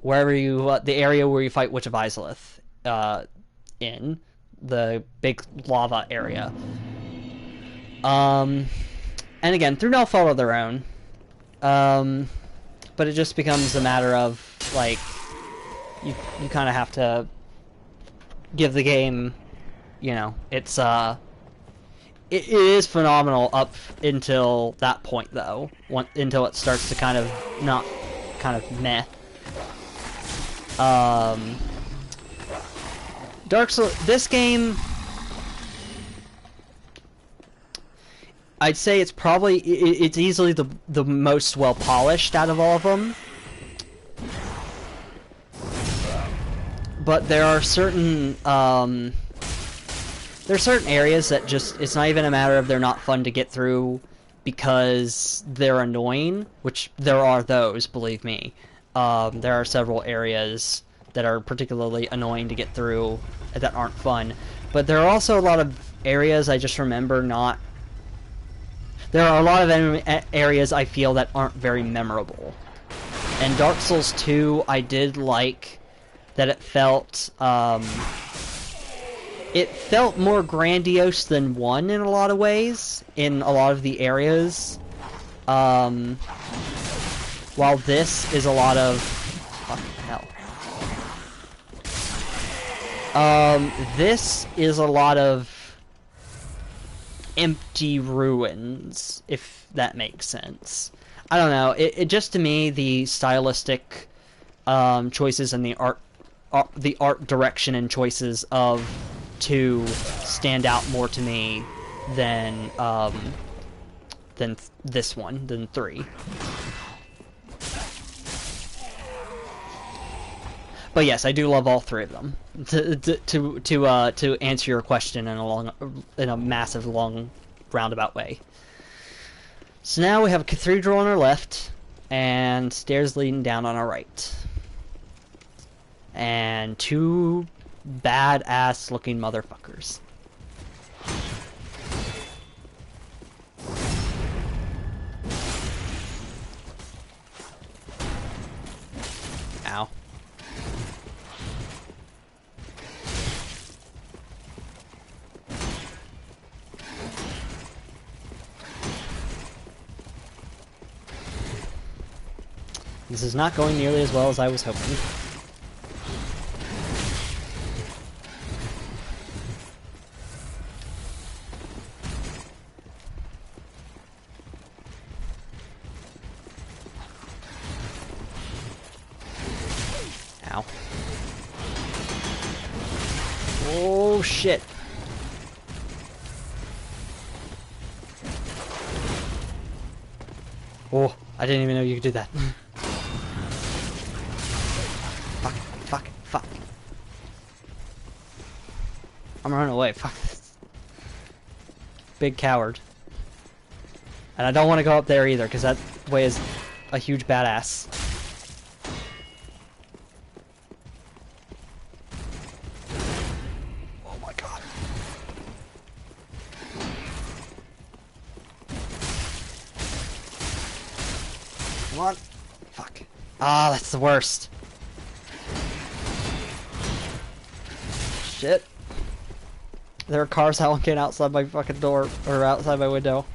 wherever you the area where you fight Witch of Izalith, in the big lava area. And again, through no fault of their own. But it just becomes a matter of like you kind of have to give the game, you know, it's it is phenomenal up until that point though, until it starts to kind of meh. Dark Souls, this game, I'd say it's probably it's easily the most well polished out of all of them. But there are certain areas that just, it's not even a matter of they're not fun to get through because they're annoying, which there are those, believe me. There are several areas that are particularly annoying to get through that aren't fun. But there are also a lot of areas I just remember not... There are a lot of areas I feel that aren't very memorable. And Dark Souls 2, I did like that it felt more grandiose than 1 in a lot of ways, in a lot of the areas. While this is a lot of... Fucking hell. This is a lot of empty ruins, if that makes sense. I don't know, it just, to me, the stylistic choices and the art direction and choices of 2 stand out more to me than this one, than 3. But yes, I do love all three of them. To answer your question in a massive, long, roundabout way. So now we have a cathedral on our left, and stairs leading down on our right. And two badass looking motherfuckers. Ow. This is not going nearly as well as I was hoping. Ow. Oh shit. Oh, I didn't even know you could do that. Fuck. I'm running away. Fuck this. Big coward. And I don't want to go up there either, because that way is a huge badass. Oh my god. Come on. Fuck. Ah, that's the worst. Shit. There are cars honking outside my fucking door, or outside my window.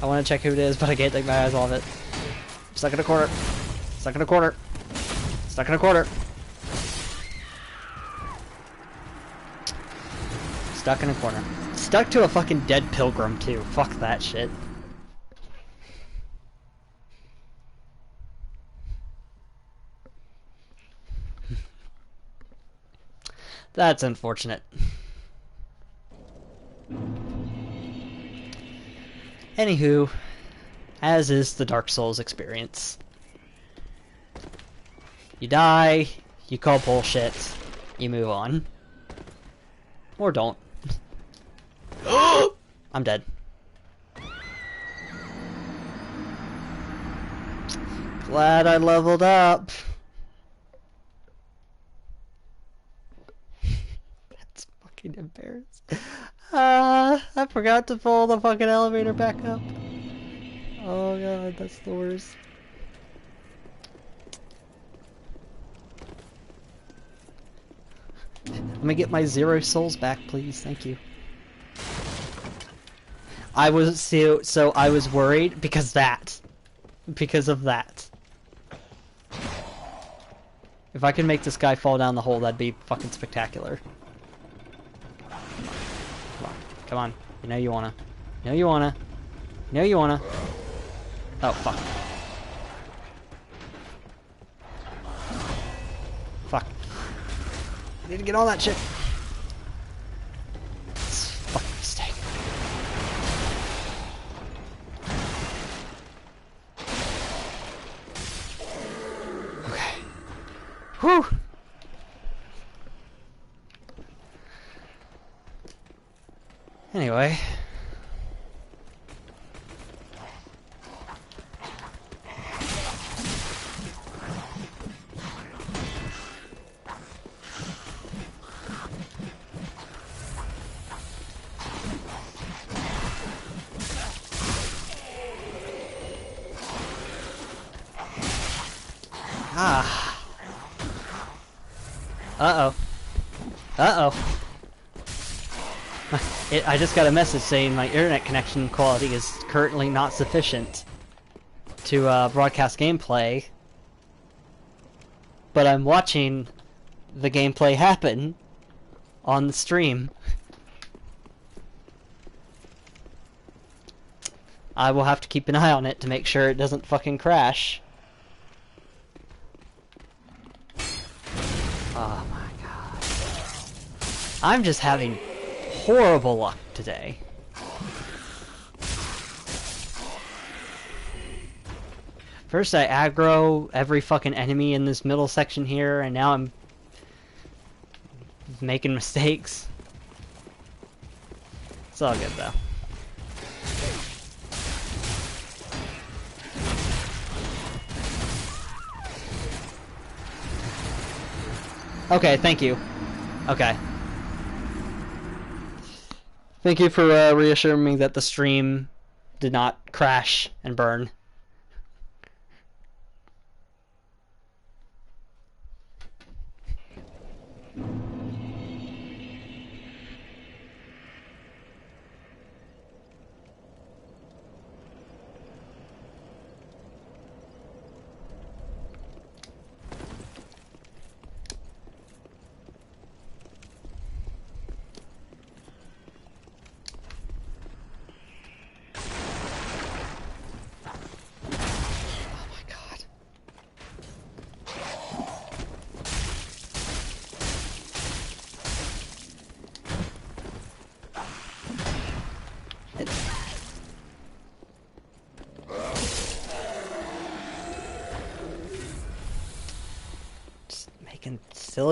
I want to check who it is, but I can't take my eyes off it. Stuck in a corner. Stuck in a corner. Stuck in a corner. Stuck in a corner. Stuck to a fucking dead pilgrim, too. Fuck that shit. That's unfortunate. Anywho, as is the Dark Souls experience. You die, you call bullshit, you move on. Or don't. I'm dead. Glad I leveled up. That's fucking embarrassing. I forgot to pull the fucking elevator back up. Oh god, that's the worst. Let me get my 0 souls back, please. Thank you. I was so I was worried because of that. If I can make this guy fall down the hole, that'd be fucking spectacular. Come on. You know you wanna. You know you wanna. You know you wanna. Oh, fuck. Fuck. I need to get all that shit. It's a fucking mistake. Okay. Whew! Anyway. Ah. Uh-oh. Uh-oh. I just got a message saying my internet connection quality is currently not sufficient to broadcast gameplay, but I'm watching the gameplay happen on the stream. I will have to keep an eye on it to make sure it doesn't fucking crash. Oh my god. I'm just having horrible luck today. First I aggro every fucking enemy in this middle section here, and now I'm making mistakes. It's all good though. Okay, thank you. Okay. Thank you for reassuring me that the stream did not crash and burn.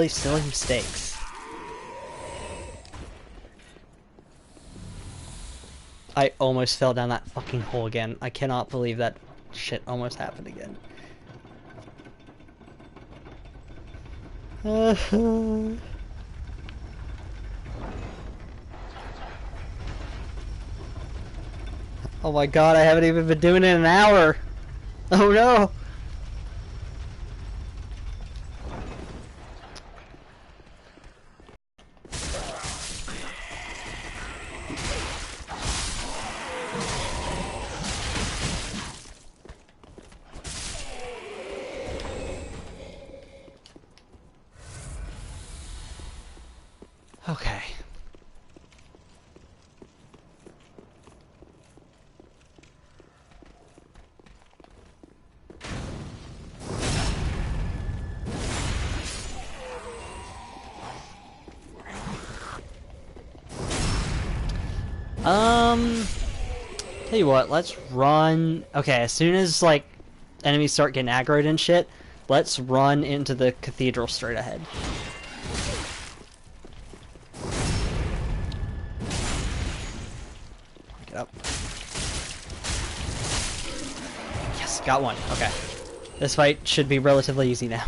Silly mistakes. I almost fell down that fucking hole again. I cannot believe that shit almost happened again. Oh my god, I haven't even been doing it in an hour! Oh no! Okay. Tell you what, let's run. Okay, as soon as, like, enemies start getting aggroed and shit, let's run into the cathedral straight ahead. Get up. Yes, got one. Okay. This fight should be relatively easy now.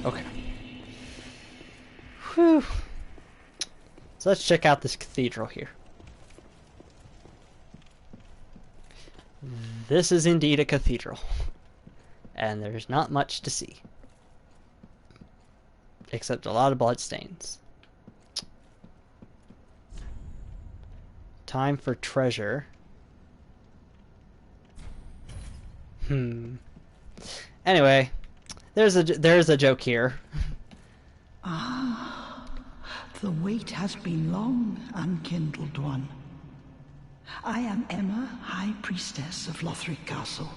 Okay. Whew. So let's check out this cathedral here. This is indeed a cathedral. And there's not much to see. Except a lot of bloodstains. Time for treasure. Anyway, there's a joke here. Ah, the wait has been long, unkindled one. I am Emma, High Priestess of Lothric Castle.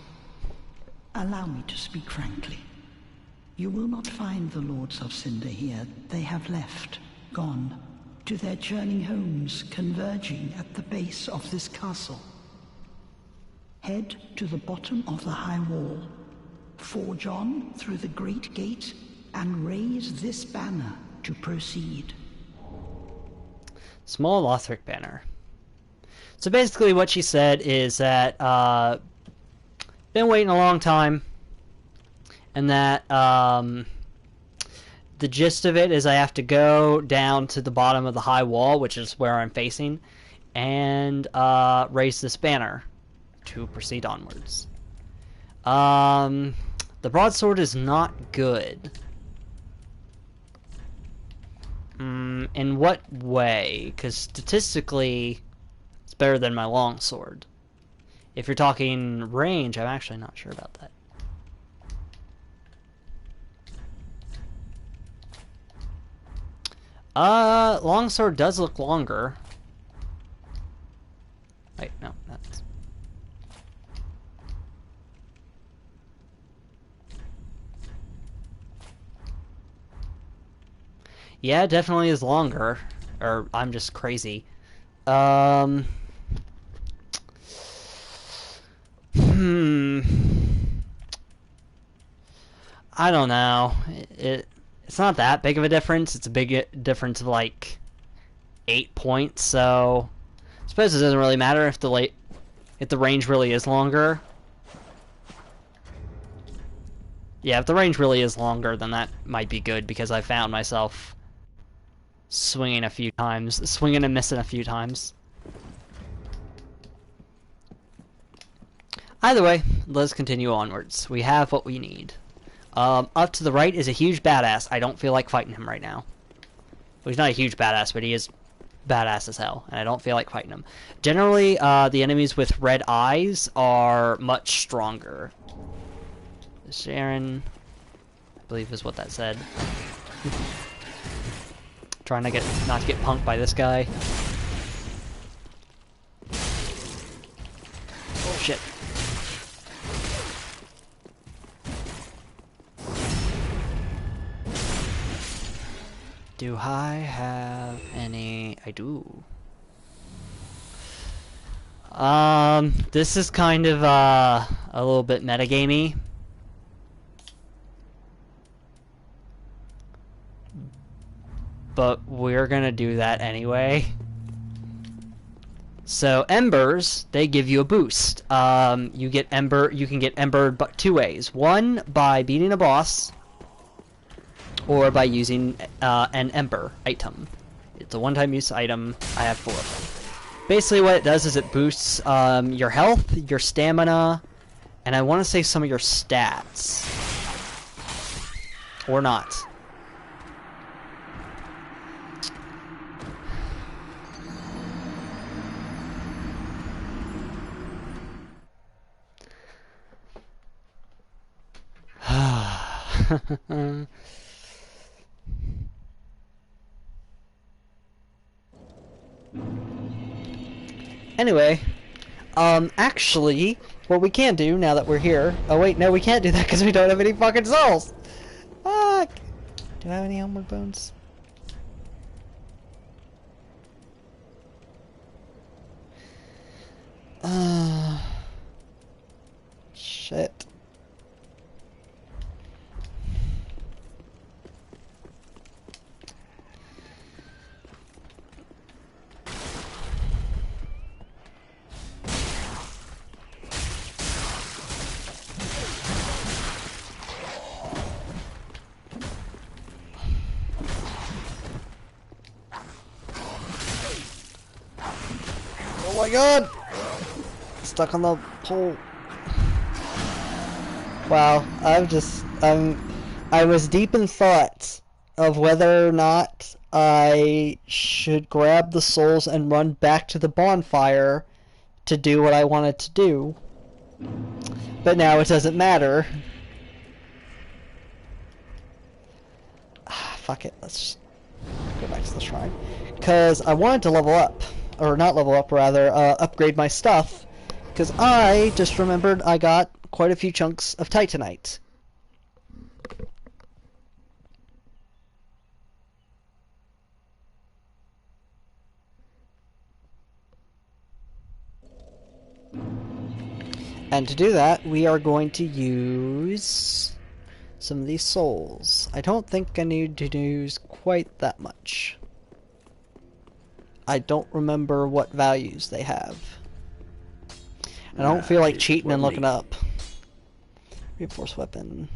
Allow me to speak frankly. You will not find the Lords of Cinder here. They have left, gone, to their churning homes converging at the base of this castle. Head to the bottom of the high wall, forge on through the great gate, and raise this banner to proceed. Small Lothric banner. So basically what she said is that, been waiting a long time, and that, the gist of it is I have to go down to the bottom of the high wall, which is where I'm facing, and, raise this banner to proceed onwards. The broadsword is not good. In what way? Because statistically, it's better than my longsword. If you're talking range, I'm actually not sure about that. Longsword does look longer. Wait, no, that's... Yeah, it definitely is longer. Or, I'm just crazy. Um. I don't know. It's not that big of a difference. It's a big difference of like 8 points. So I suppose it doesn't really matter if the range really is longer. Yeah, if the range really is longer, then that might be good because I found myself swinging and missing a few times. Either way, let's continue onwards. We have what we need. Up to the right is a huge badass. I don't feel like fighting him right now. Well, he's not a huge badass, but he is badass as hell, and I don't feel like fighting him. Generally, the enemies with red eyes are much stronger. Sharon, I believe is what that said. Trying to not to get punked by this guy. Oh shit. Do I have any? I do. This is kind of a little bit metagamey. But we're gonna do that anyway. So embers, they give you a boost. You can get embered but 2 ways. One, by beating a boss, or by using an ember item. It's a one-time use item. I have 4 of them. Basically what it does is it boosts your health, your stamina, and I want to say some of your stats. Or not. Anyway, actually, what we can do now that we're here... Oh wait, no, we can't do that because we don't have any fucking souls! Fuck! Do I have any homeward bones? Shit. Oh my god! Stuck on the pole. Wow, I was deep in thought of whether or not I should grab the souls and run back to the bonfire to do what I wanted to do. But now it doesn't matter. Fuck it, let's just go back to the shrine. Because I wanted to level up. Or not level up, rather, upgrade my stuff. Because I just remembered I got quite a few chunks of Titanite. And to do that, we are going to use some of these souls. I don't think I need to use quite that much. I don't remember what values they have. I don't feel like cheating and looking up. Reinforced weapon.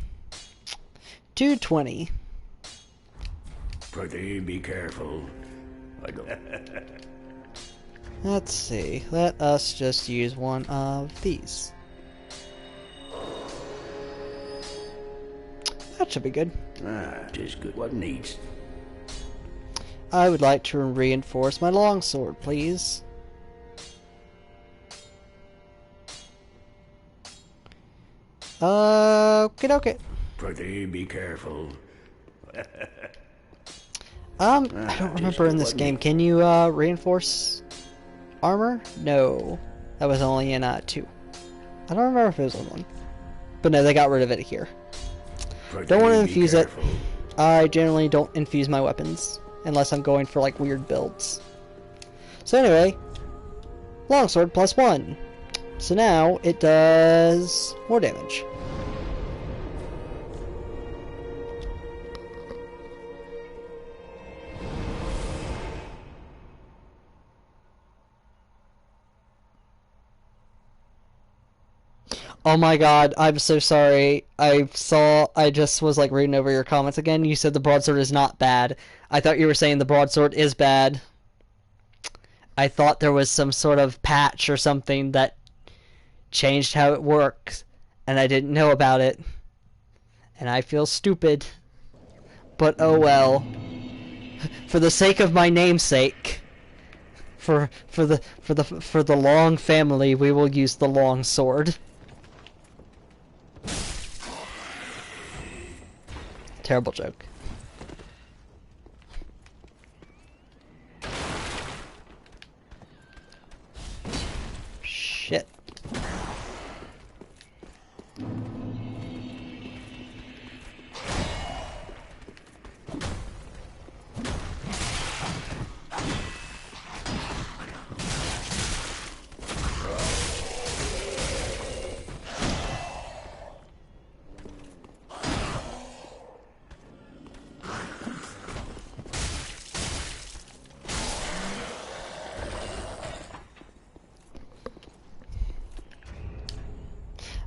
220. Pretty be careful. I don't. Let's see. Let us just use one of these. That should be good. Tis good. What needs? I would like to reinforce my longsword, please. Okay. Pretty be careful. I don't remember in this game. Can you reinforce armor? No, that was only in 2. I don't remember if it was in 1. But no, they got rid of it here. Don't want to infuse it. I generally don't infuse my weapons unless I'm going for like weird builds. So anyway, longsword +1. So now it does more damage. Oh my god, I'm so sorry. I just was like reading over your comments again. You said the broadsword is not bad. I thought you were saying the broadsword is bad. I thought there was some sort of patch or something that changed how it works, and I didn't know about it. And I feel stupid. But oh well. For the sake of my namesake, for the Long family, we will use the long sword. Terrible joke. Shit.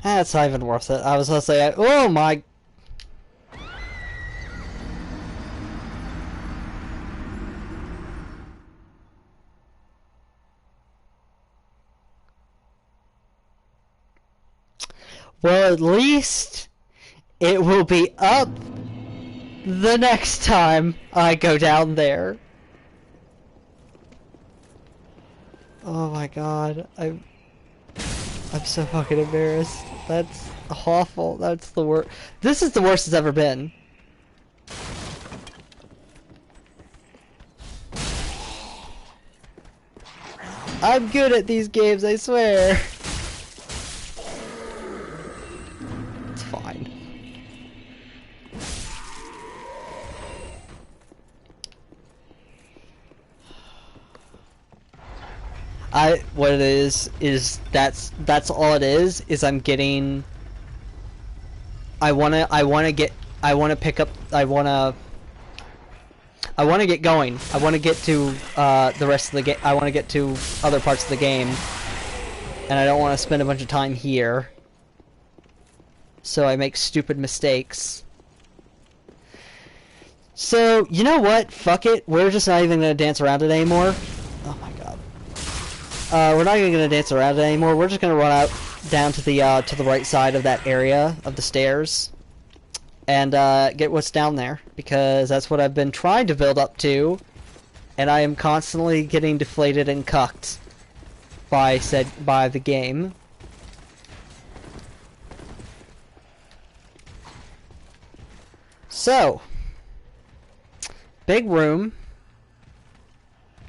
That's not even worth it. I was gonna say, oh my... Well, at least it will be up the next time I go down there. Oh my god, I'm so fucking embarrassed. That's awful. That's the worst. This is the worst it's ever been. I'm good at these games, I swear. It's fine. What it is that's all it is I'm getting... I wanna pick up, I wanna get going. I wanna get to, the rest of the game. I wanna get to other parts of the game. And I don't wanna spend a bunch of time here. So I make stupid mistakes. So, you know what? Fuck it. We're just not even gonna dance around it anymore. Oh my god. We're not even gonna dance around it anymore. We're just gonna run out down to the right side of that area of the stairs and get what's down there, because that's what I've been trying to build up to, and I am constantly getting deflated and cucked by the game. So, big room,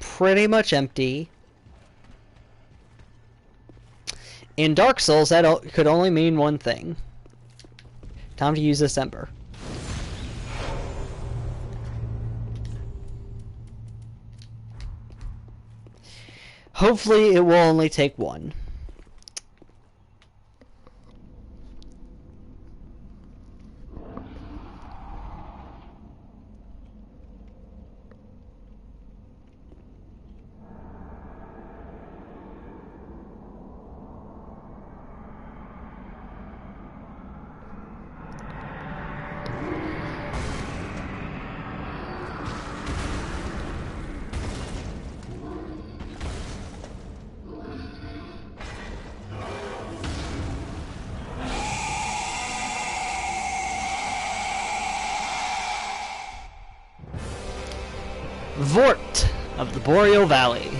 pretty much empty. In Dark Souls, that could only mean one thing. Time to use this ember. Hopefully, it will only take one. Vort of the Boreal Valley.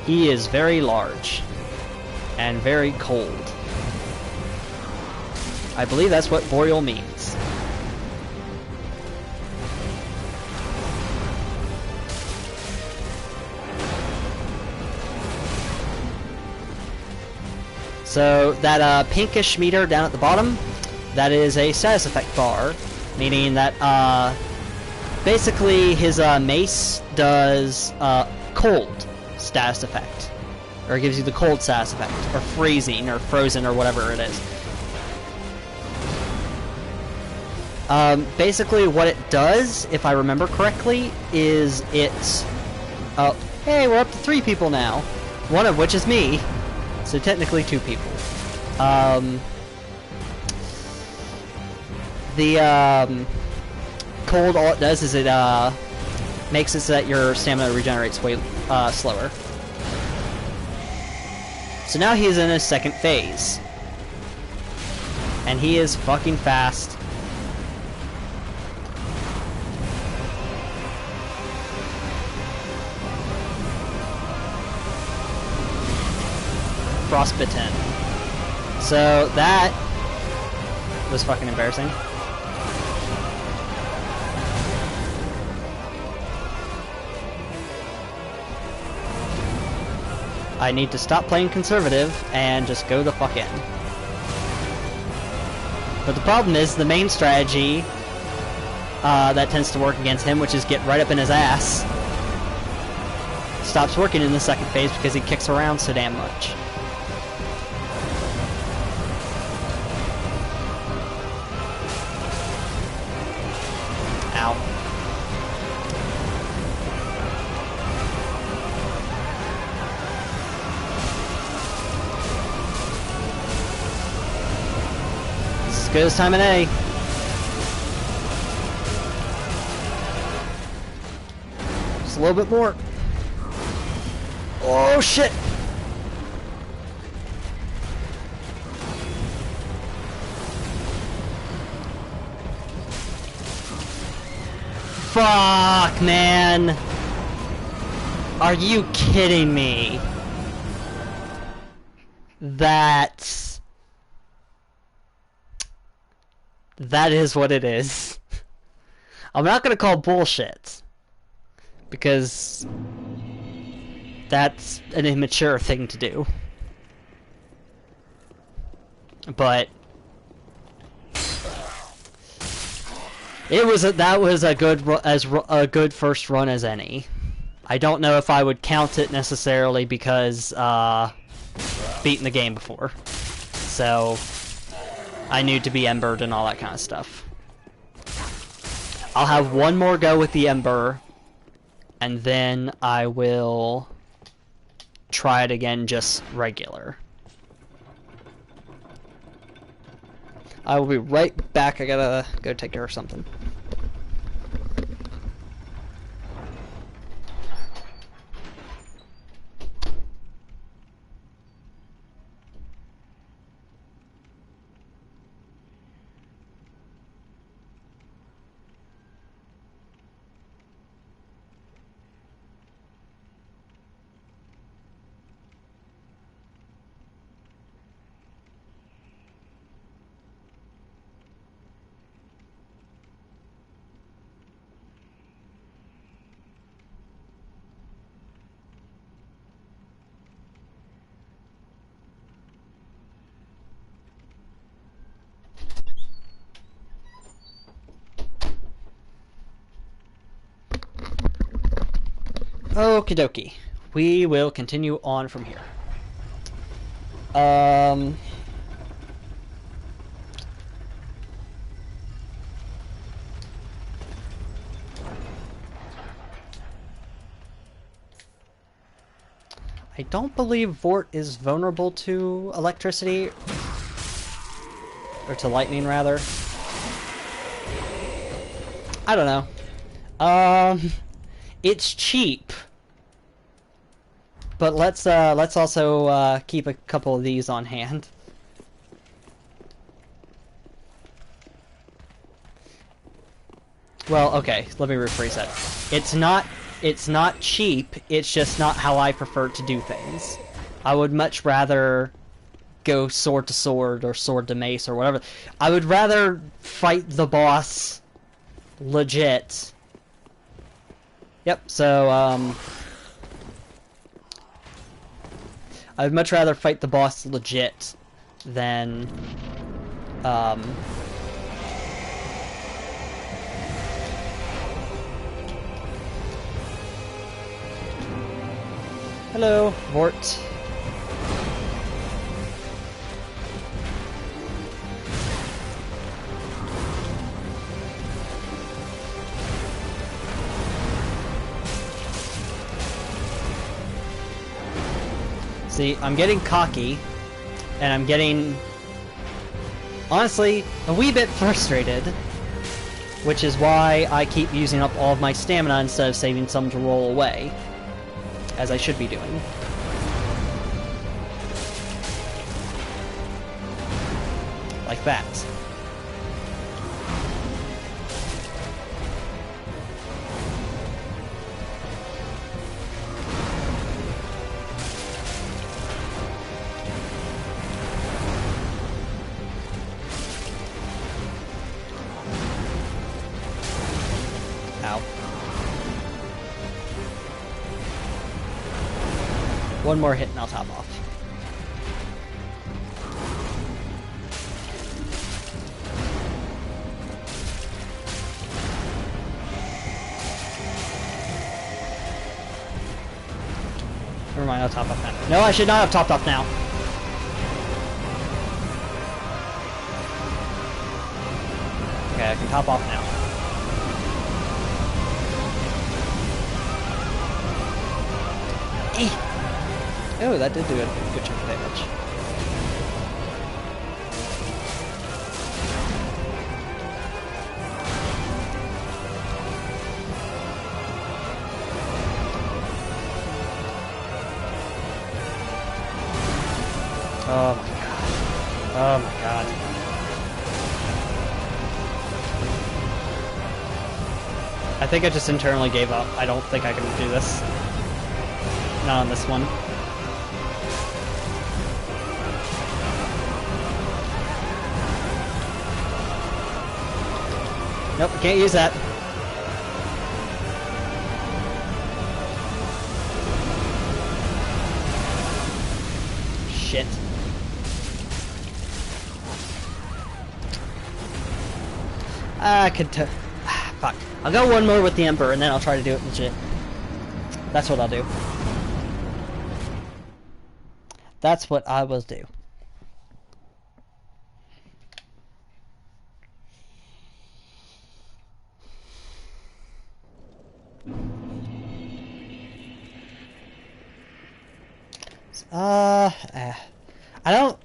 He is very large and very cold. I believe that's what Boreal means. So that pinkish meter down at the bottom, that is a status effect bar. Meaning that, Basically, his mace does cold status effect. Or it gives you the cold status effect. Or freezing, or frozen, or whatever it is. Basically what it does, if I remember correctly, is it's... Oh, hey, we're up to 3 people now. One of which is me. So technically 2 people. Cold, all it does is it, makes it so that your stamina regenerates way, slower. So now he is in his second phase. And he is fucking fast. Frostbitten. So that was fucking embarrassing. I need to stop playing conservative and just go the fuck in. But the problem is the main strategy that tends to work against him, which is get right up in his ass, stops working in the second phase because he kicks around so damn much. Ow. It's as good as time in A. Just a little bit more. Oh shit! Fuck, man! Are you kidding me? That is what it is. I'm not gonna call bullshit, because that's an immature thing to do. But that was a good first run as any. I don't know if I would count it necessarily because beaten the game before, so I knew to be embered and all that kind of stuff. I'll have one more go with the ember, and then I will try it again just regular. I will be right back. I gotta go take care of something. Okie dokie. We will continue on from here. I don't believe Vort is vulnerable to electricity. Or to lightning, rather. I don't know. It's cheap. But let's also keep a couple of these on hand. Well, okay, let me rephrase that. It's not cheap, it's just not how I prefer to do things. I would much rather go sword to sword or sword to mace or whatever. I would rather fight the boss legit. Yep, so I'd much rather fight the boss legit than Hello, Vort. See, I'm getting cocky, and I'm getting, honestly, a wee bit frustrated, which is why I keep using up all of my stamina instead of saving some to roll away, as I should be doing. Like that. Ow. One more hit and I'll top off. Never mind, I'll top off now. No, I should not have topped off now. Okay, I can top off now. Oh, that did do a good chunk of damage. Oh my god. Oh my god. I think I just internally gave up. I don't think I can do this. Not on this one. Nope, I can't use that. Shit. I could fuck. I'll go one more with the Emperor and then I'll try to do it legit. That's what I'll do. That's what I will do. I don't,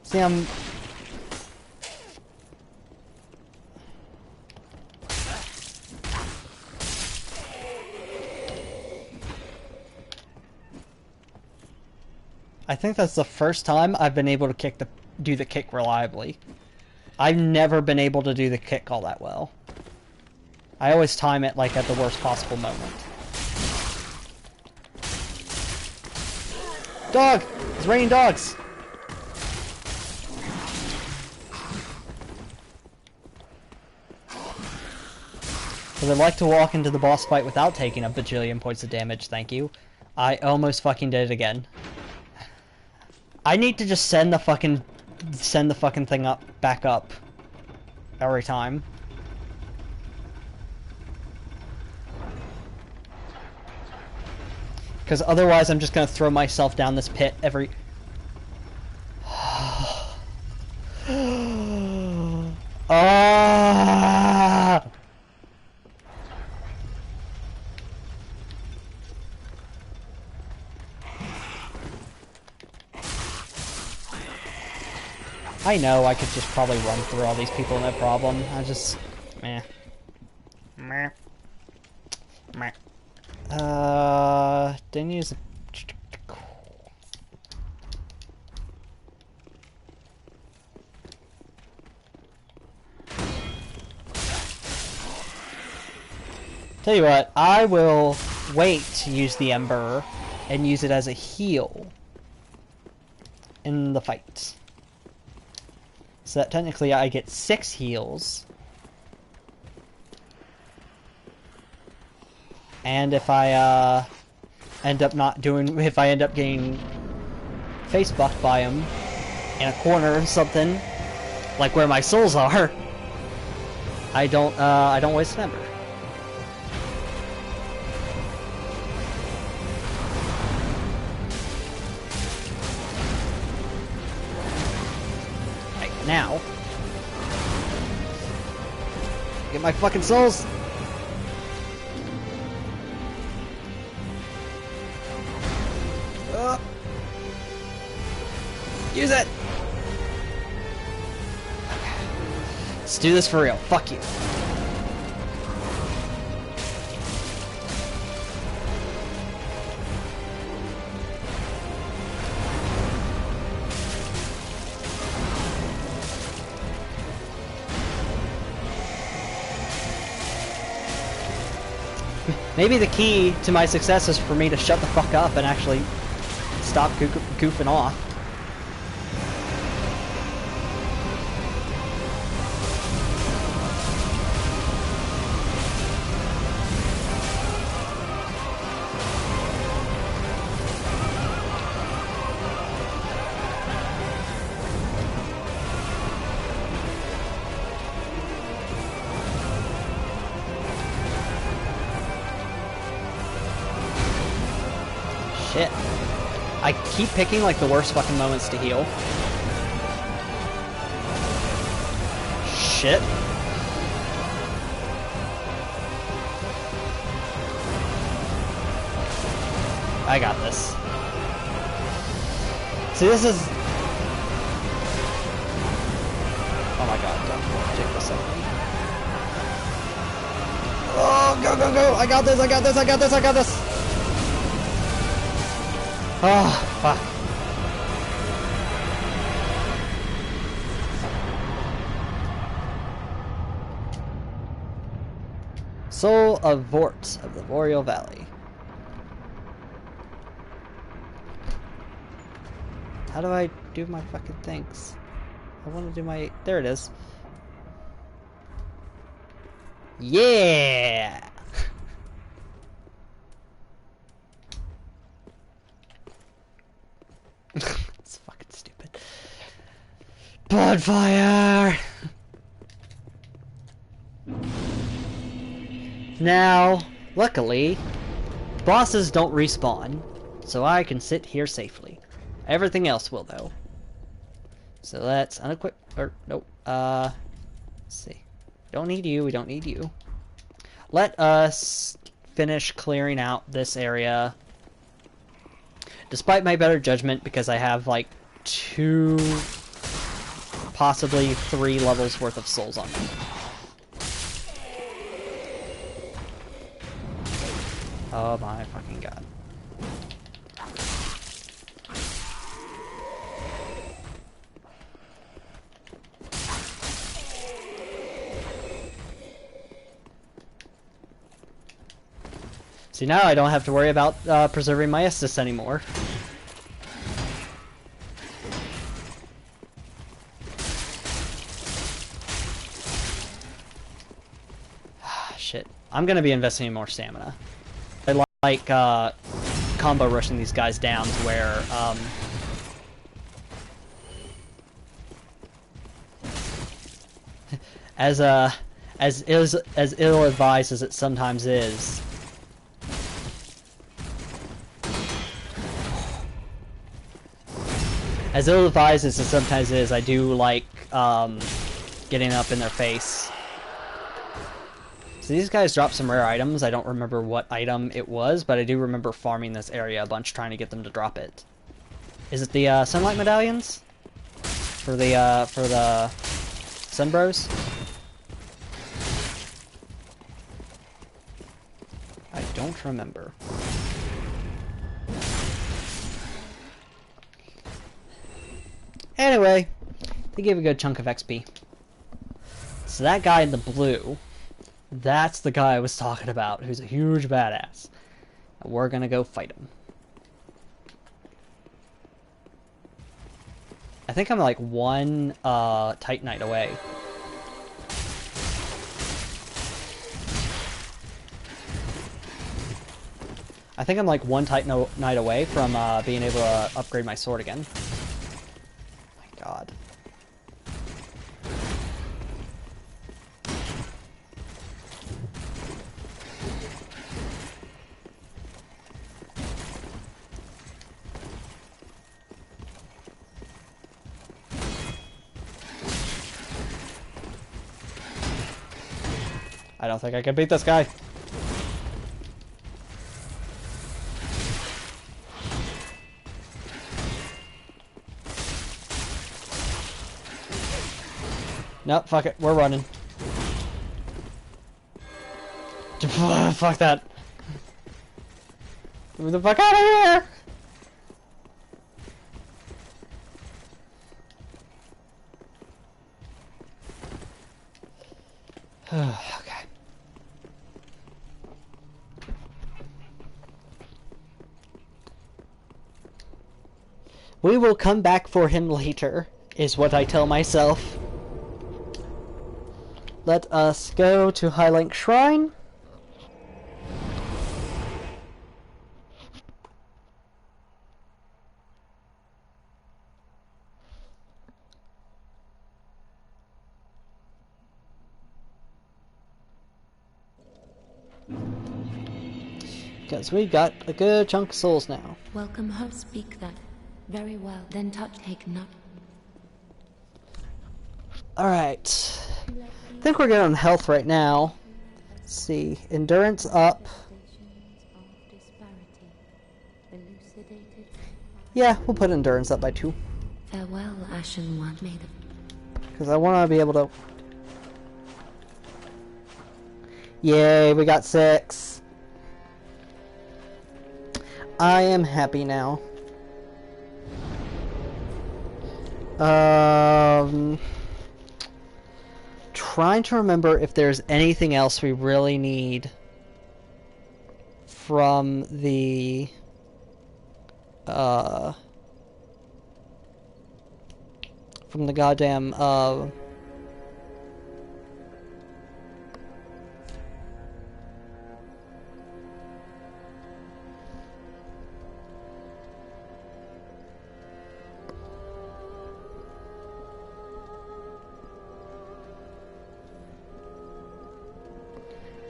see, I think that's the first time I've been able to do the kick reliably. I've never been able to do the kick all that well. I always time it like at the worst possible moment. Dog! It's raining dogs! Because I'd like to walk into the boss fight without taking a bajillion points of damage, thank you. I almost fucking did it again. I need to just send the fucking thing back up every time. Because otherwise I'm just gonna throw myself down this pit every... Ah! I know I could just probably run through all these people, no problem. I just... meh. Meh. Meh. Didn't use... Tell you what, I will wait to use the Ember and use it as a heal in the fight. So that technically I get 6 heals. And if I end up getting face buffed by him in a corner or something, like where my souls are, I don't waste an Ember. Now. Get my fucking souls! Use it! Let's do this for real. Fuck you. Maybe the key to my success is for me to shut the fuck up and actually stop goofing off. Shit. I keep picking like the worst fucking moments to heal. Shit. I got this. See, this is... Oh my god, don't take this up. Oh, go, go, go! I got this, I got this, I got this, I got this! Oh, fuck. Soul of Vort of the Boreal Valley. How do I do my fucking things? I want to do my... There it is. Yeah! It's fucking stupid. Bloodfire! Now, luckily, bosses don't respawn, so I can sit here safely. Everything else will, though. So let's unequip... or, nope, let's see. Don't need you, we don't need you. Let us finish clearing out this area. Despite my better judgment, because I have like 2, possibly 3 levels worth of souls on me. Oh my fucking god. See, now I don't have to worry about preserving my Estus anymore. Shit. I'm gonna be investing in more stamina. I like combo rushing these guys down to where as ill-advised as it sometimes is, as ill-advised as it sometimes is, I do like getting up in their face. So these guys dropped some rare items. I don't remember what item it was, but I do remember farming this area a bunch trying to get them to drop it. Is it the sunlight medallions? For the Sunbros? I don't remember. Anyway, they gave a good chunk of XP. So that guy in the blue, that's the guy I was talking about, who's a huge badass. And we're gonna go fight him. I think I'm like one Titanite away. I think I'm like one Titanite away from being able to upgrade my sword again. My god. I don't think I can beat this guy. Nope, fuck it, we're running. Fuck that. Get me the fuck out of here! Okay. We will come back for him later, is what I tell myself. Let us go to Highlink Shrine. Because we got a good chunk of souls now. Welcome home. Speak that. Very well. Then touch. Take note. Alright. I think we're good on health right now. Let's see. Endurance up. Yeah, we'll put endurance up by 2. Farewell, Ashen One. May the... Because I want to be able to... Yay, we got 6. I am happy now. Trying to remember if there's anything else we really need from the goddamn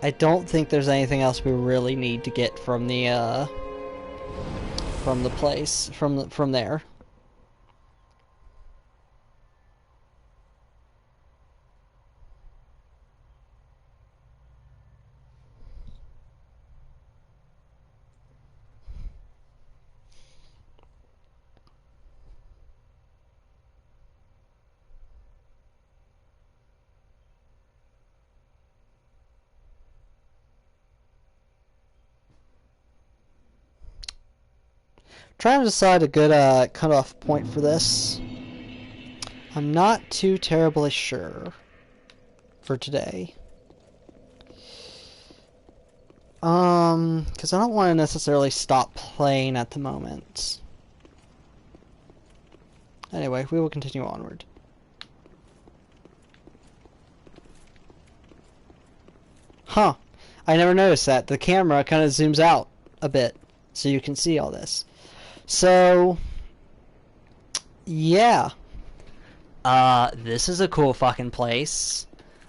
I don't think there's anything else we really need to get from the place, from there. Trying to decide a good cutoff point for this. I'm not too terribly sure for today. Because I don't want to necessarily stop playing at the moment. Anyway, we will continue onward. Huh. I never noticed that. The camera kind of zooms out a bit so you can see all this. So, yeah. This is a cool fucking place.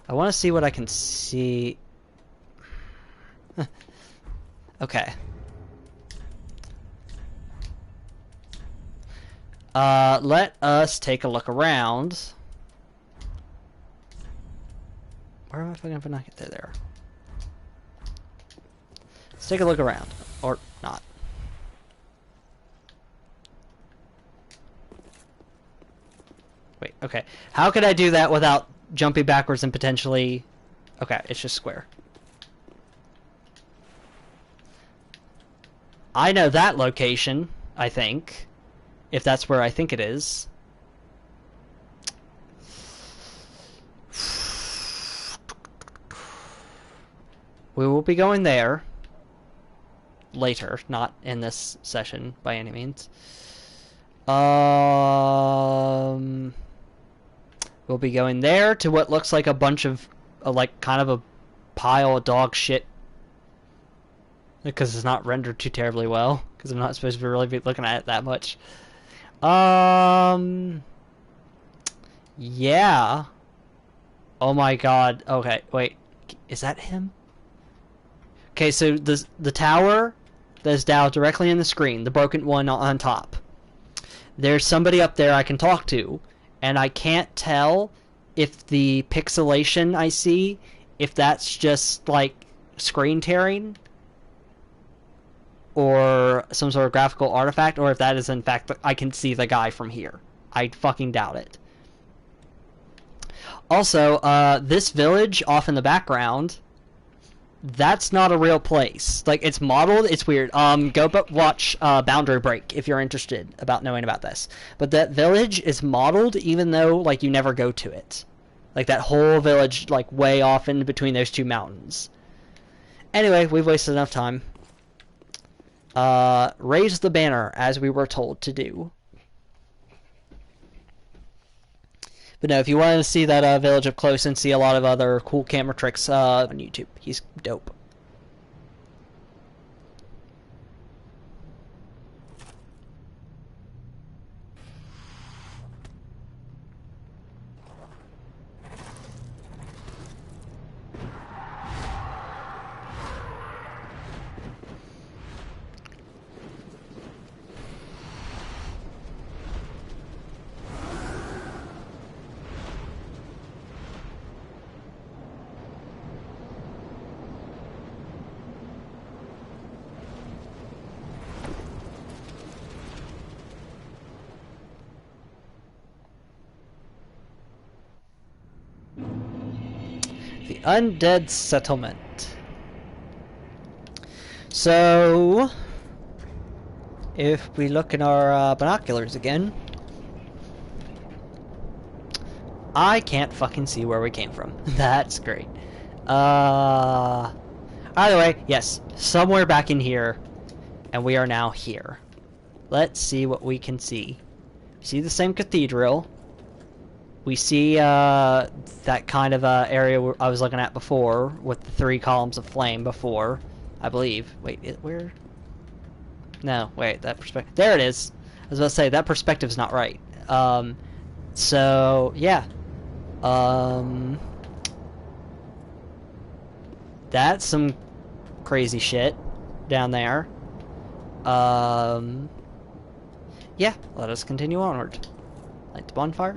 I want to see what I can see. Okay. Let us take a look around. Where am I fucking gonna get there? Let's take a look around. Or not. Wait, okay. How could I do that without jumping backwards and potentially... Okay, it's just square. I know that location, I think. If that's where I think it is. We will be going there. Later, not in this session by any means. We'll be going there to what looks like a bunch of, like, kind of a pile of dog shit. Because it's not rendered too terribly well. Because I'm not supposed to really be looking at it that much. Yeah. Oh my god. Okay, wait. Is that him? Okay, so the tower that is down directly in the screen, the broken one on top. There's somebody up there I can talk to, and I can't tell if the pixelation I see if that's just like screen tearing or some sort of graphical artifact, or if that is in fact I can see the guy from here. I fucking doubt it. Also, this village off in the background, that's not a real place. Like, it's modeled, it's weird. Go but watch Boundary Break if you're interested about knowing about this. But that village is modeled even though, like, you never go to it. Like, that whole village, like, way off in between those two mountains. Anyway, we've wasted enough time. Raise the banner, as we were told to do. But no, if you wanted to see that village up close and see a lot of other cool camera tricks on YouTube, he's dope. The Undead Settlement. So, if we look in our binoculars again, I can't fucking see where we came from. That's great. Either way, yes, somewhere back in here, and we are now here. Let's see what we can see. See the same cathedral. We see that kind of area I was looking at before, with the 3 columns of flame before, I believe. Wait, where? No, wait, that perspective. There it is. I was about to say, that perspective's not right. So, yeah. That's some crazy shit down there. Yeah, let us continue onward. Light the bonfire.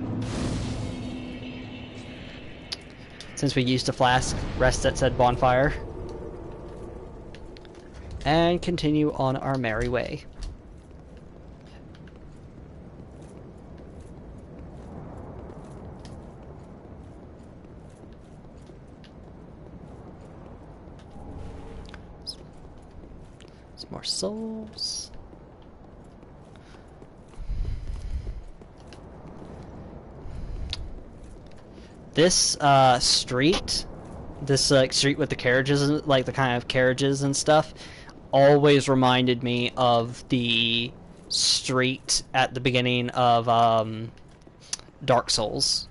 Since we used a flask, rest at said bonfire. And continue on our merry way. Some more souls. This street, this street with the carriages, like the kind of carriages and stuff, always reminded me of the street at the beginning of Dark Souls.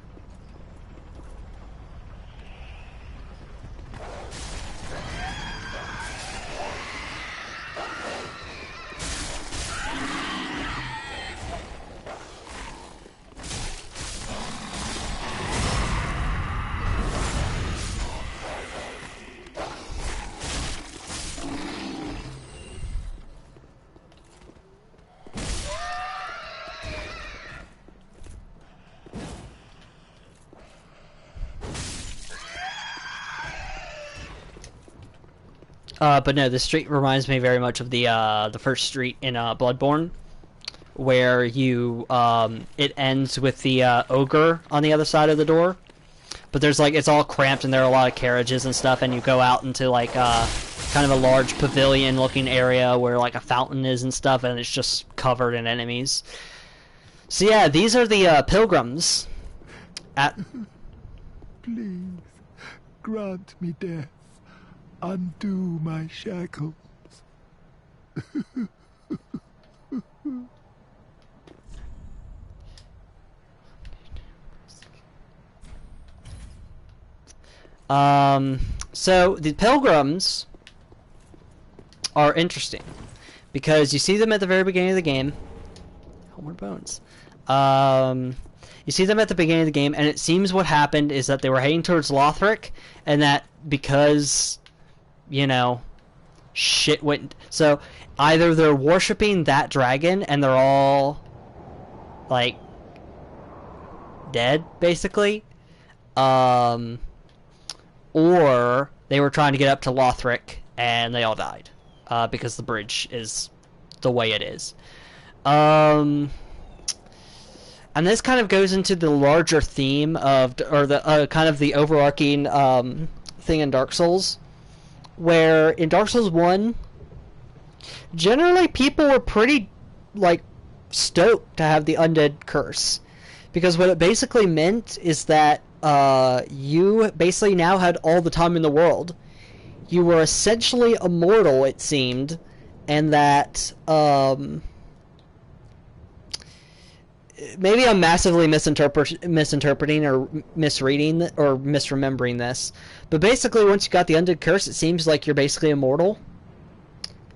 But no, this street reminds me very much of the first street in Bloodborne, where you it ends with the ogre on the other side of the door. But there's like, it's all cramped and there are a lot of carriages and stuff, and you go out into like kind of a large pavilion looking area where like a fountain is and stuff, and it's just covered in enemies. So yeah, these are the pilgrims at... Please, grant me death. Undo my shackles. So the pilgrims are interesting because you see them at the very beginning of the game. Homeward Bones. You see them at the beginning of the game, and it seems what happened is that they were heading towards Lothric, and that because, you know, shit went... So, either they're worshipping that dragon, and they're all, like, dead, basically. or they were trying to get up to Lothric and they all died because the bridge is the way it is. And this kind of goes into the larger theme of, or the kind of the overarching thing in Dark Souls, where in Dark Souls 1, generally people were pretty, like, stoked to have the undead curse. Because what it basically meant is that you basically now had all the time in the world. You were essentially immortal, it seemed, and that, maybe I'm massively misinterpreting or misreading or misremembering this, but basically once you got the undead curse, it seems like you're basically immortal,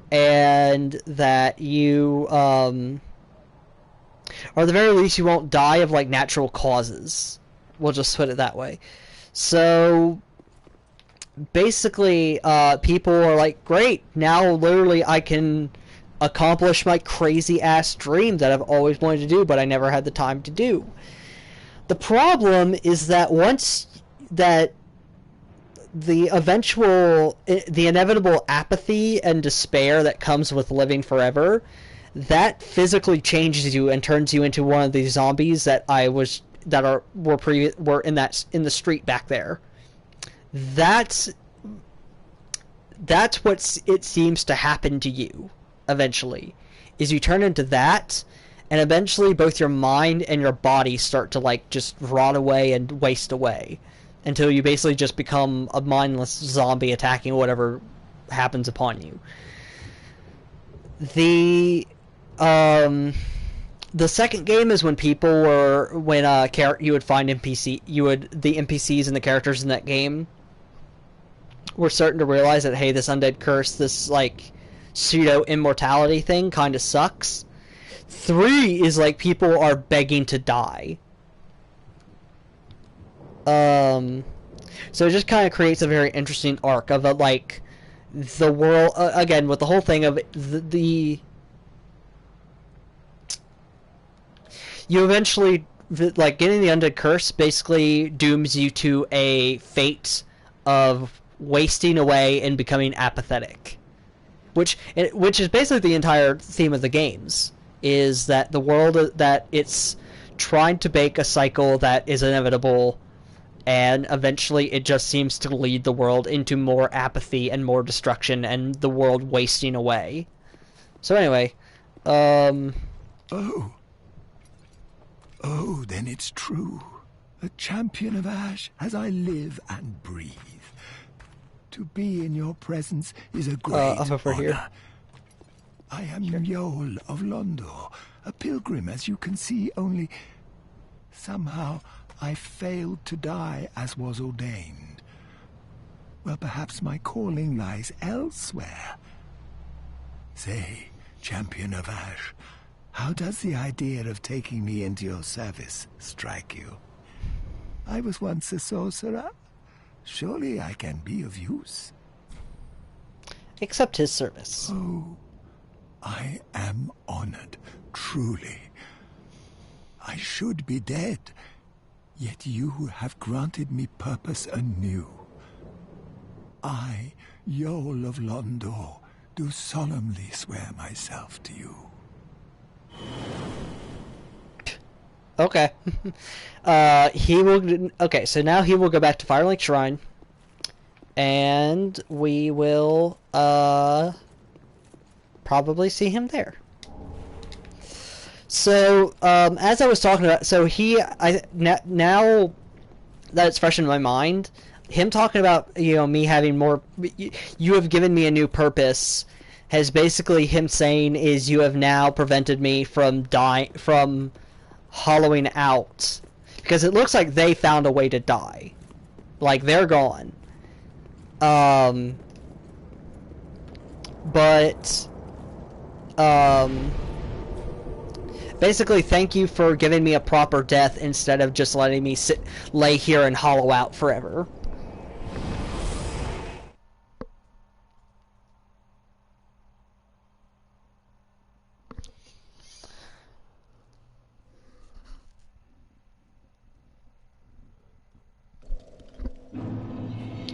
and that you, or at the very least, you won't die of, like, natural causes. We'll just put it that way. So, basically, people are like, great, now literally I can accomplish my crazy-ass dream that I've always wanted to do, but I never had the time to do. The problem is that once that the inevitable apathy and despair that comes with living forever, that physically changes you and turns you into one of these zombies that were in the street back there. That's what it seems to happen to you eventually, is you turn into that, and eventually both your mind and your body start to, like, just rot away and waste away until you basically just become a mindless zombie attacking whatever happens upon you. The second game is when you would find the NPCs and the characters in that game were starting to realize that, hey, this undead curse, this, like, pseudo immortality thing kind of sucks. 3 is like people are begging to die. So it just kind of creates a very interesting arc of like the world again with the whole thing of the you eventually, like, getting the undead curse basically dooms you to a fate of wasting away and becoming apathetic. Which is basically the entire theme of the games, is that the world, that it's trying to make a cycle that is inevitable, and eventually it just seems to lead the world into more apathy and more destruction and the world wasting away. So anyway, Oh, then it's true. A champion of Ash as I live and breathe. To be in your presence is a great over honor. here. I am Yol of Londor, a pilgrim, as you can see, only somehow I failed to die as was ordained. Well, perhaps my calling lies elsewhere. Say, champion of Ash, how does the idea of taking me into your service strike you? I was once a sorcerer. Surely I can be of use. accept his service. Oh, I am honored, truly. I should be dead, yet you have granted me purpose anew. I, Yol of Londor, do solemnly swear myself to you. Okay. He will. Okay, so now he will go back to Firelink Shrine, and we will probably see him there. So, as I was talking about, so now that it's fresh in my mind, him talking about, me having more, you have given me a new purpose, has basically him saying is you have now prevented me from hollowing out, because it looks like they found a way to die, like they're gone. Basically, thank you for giving me a proper death instead of just letting me lay here and hollow out forever.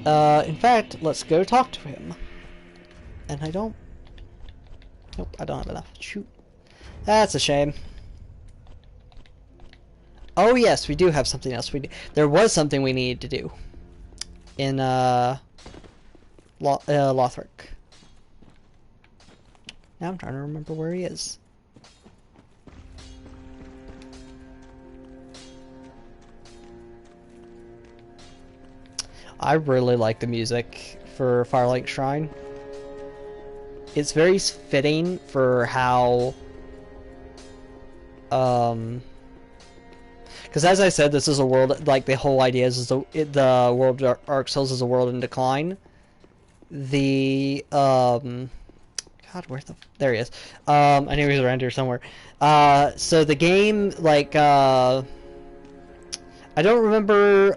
In fact, let's go talk to him. And I don't... Nope, I don't have enough. Shoot. That's a shame. Oh yes, we do have something else. There was something we needed to do. In, Lothric. Now I'm trying to remember where he is. I really like the music for Firelight Shrine. It's very fitting for how, because as I said, this is a world, like the whole idea is the world of Dark Souls is a world in decline. The, God, there he is. I knew he was around here somewhere. So the game, like, I don't remember,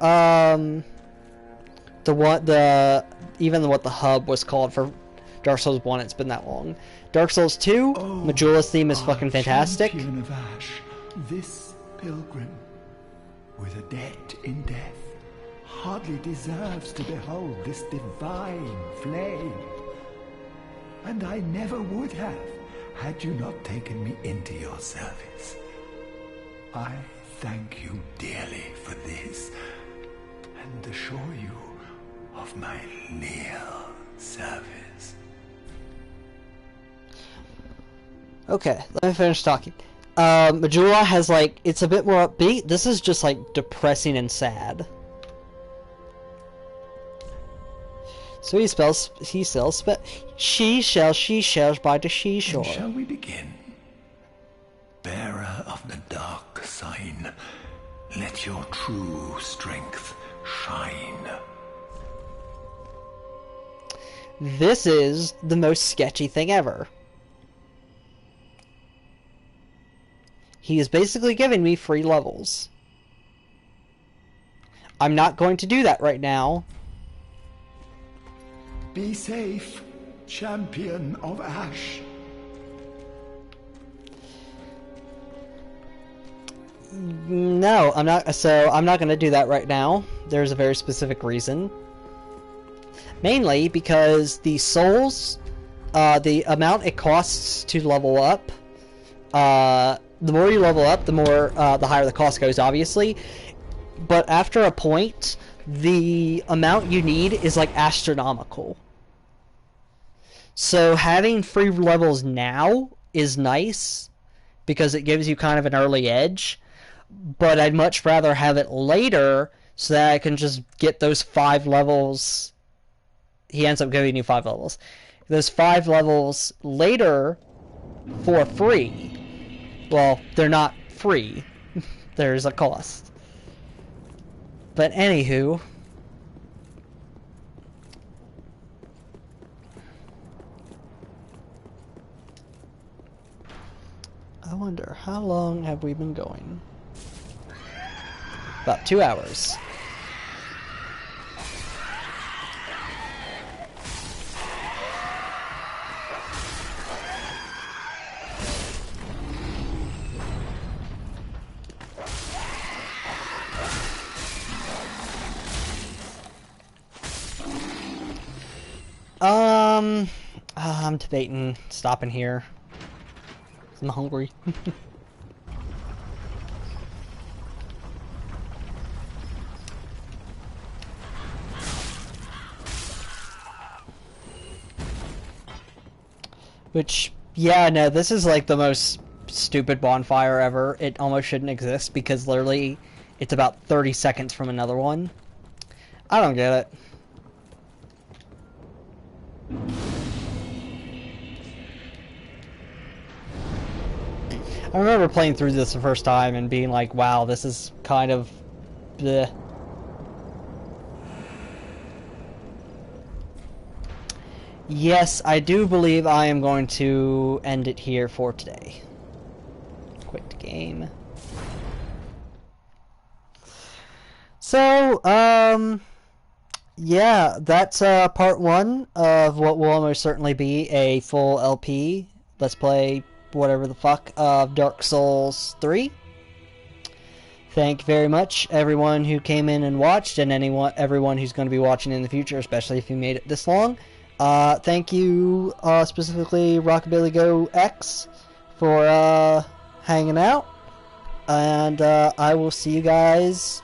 even what the hub was called for Dark Souls 1, it's been that long. Dark Souls 2, Majula's theme is fucking fantastic. Champion of Ash, this pilgrim, with a debt in death, hardly deserves to behold this divine flame. And I never would have, had you not taken me into your service. I thank you dearly for this, and assure you of my leal service. Okay, let me finish talking. Majula has, like, it's a bit more upbeat. This is just, like, depressing and sad. So she shells by the seashore. Then shall we begin? Bearer of the dark sign, let your true strength shine. This is the most sketchy thing ever. He is basically giving me free levels. I'm not going to do that right now. Be safe, champion of Ash. No, I'm not. So I'm not going to do that right now. There's a very specific reason. Mainly because the souls, the amount it costs to level up, the more you level up, the more, the higher the cost goes, obviously. But after a point, the amount you need is, like, astronomical. So having free levels now is nice, because it gives you kind of an early edge. But I'd much rather have it later, so that I can just get those 5 levels. He ends up giving you 5 levels. Those 5 levels later for free. Well, they're not free. There's a cost. But anywho, I wonder, how long have we been going? About 2 hours. I'm debating stopping here. I'm hungry. Which, yeah, no, this is like the most stupid bonfire ever. It almost shouldn't exist because literally it's about 30 seconds from another one. I don't get it. I remember playing through this the first time and being like, wow, this is kind of bleh. Yes, I do believe I am going to end it here for today. Quit game. So, yeah, that's part 1 of what will almost certainly be a full LP. Let's play whatever the fuck of Dark Souls 3. Thank you very much, everyone who came in and watched, and everyone who's going to be watching in the future, especially if you made it this long. Thank you, specifically Rockabilly Go X, for hanging out. And I will see you guys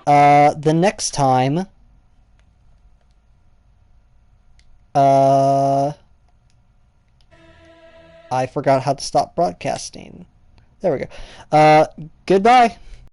the next time. I forgot how to stop broadcasting. There we go. Goodbye.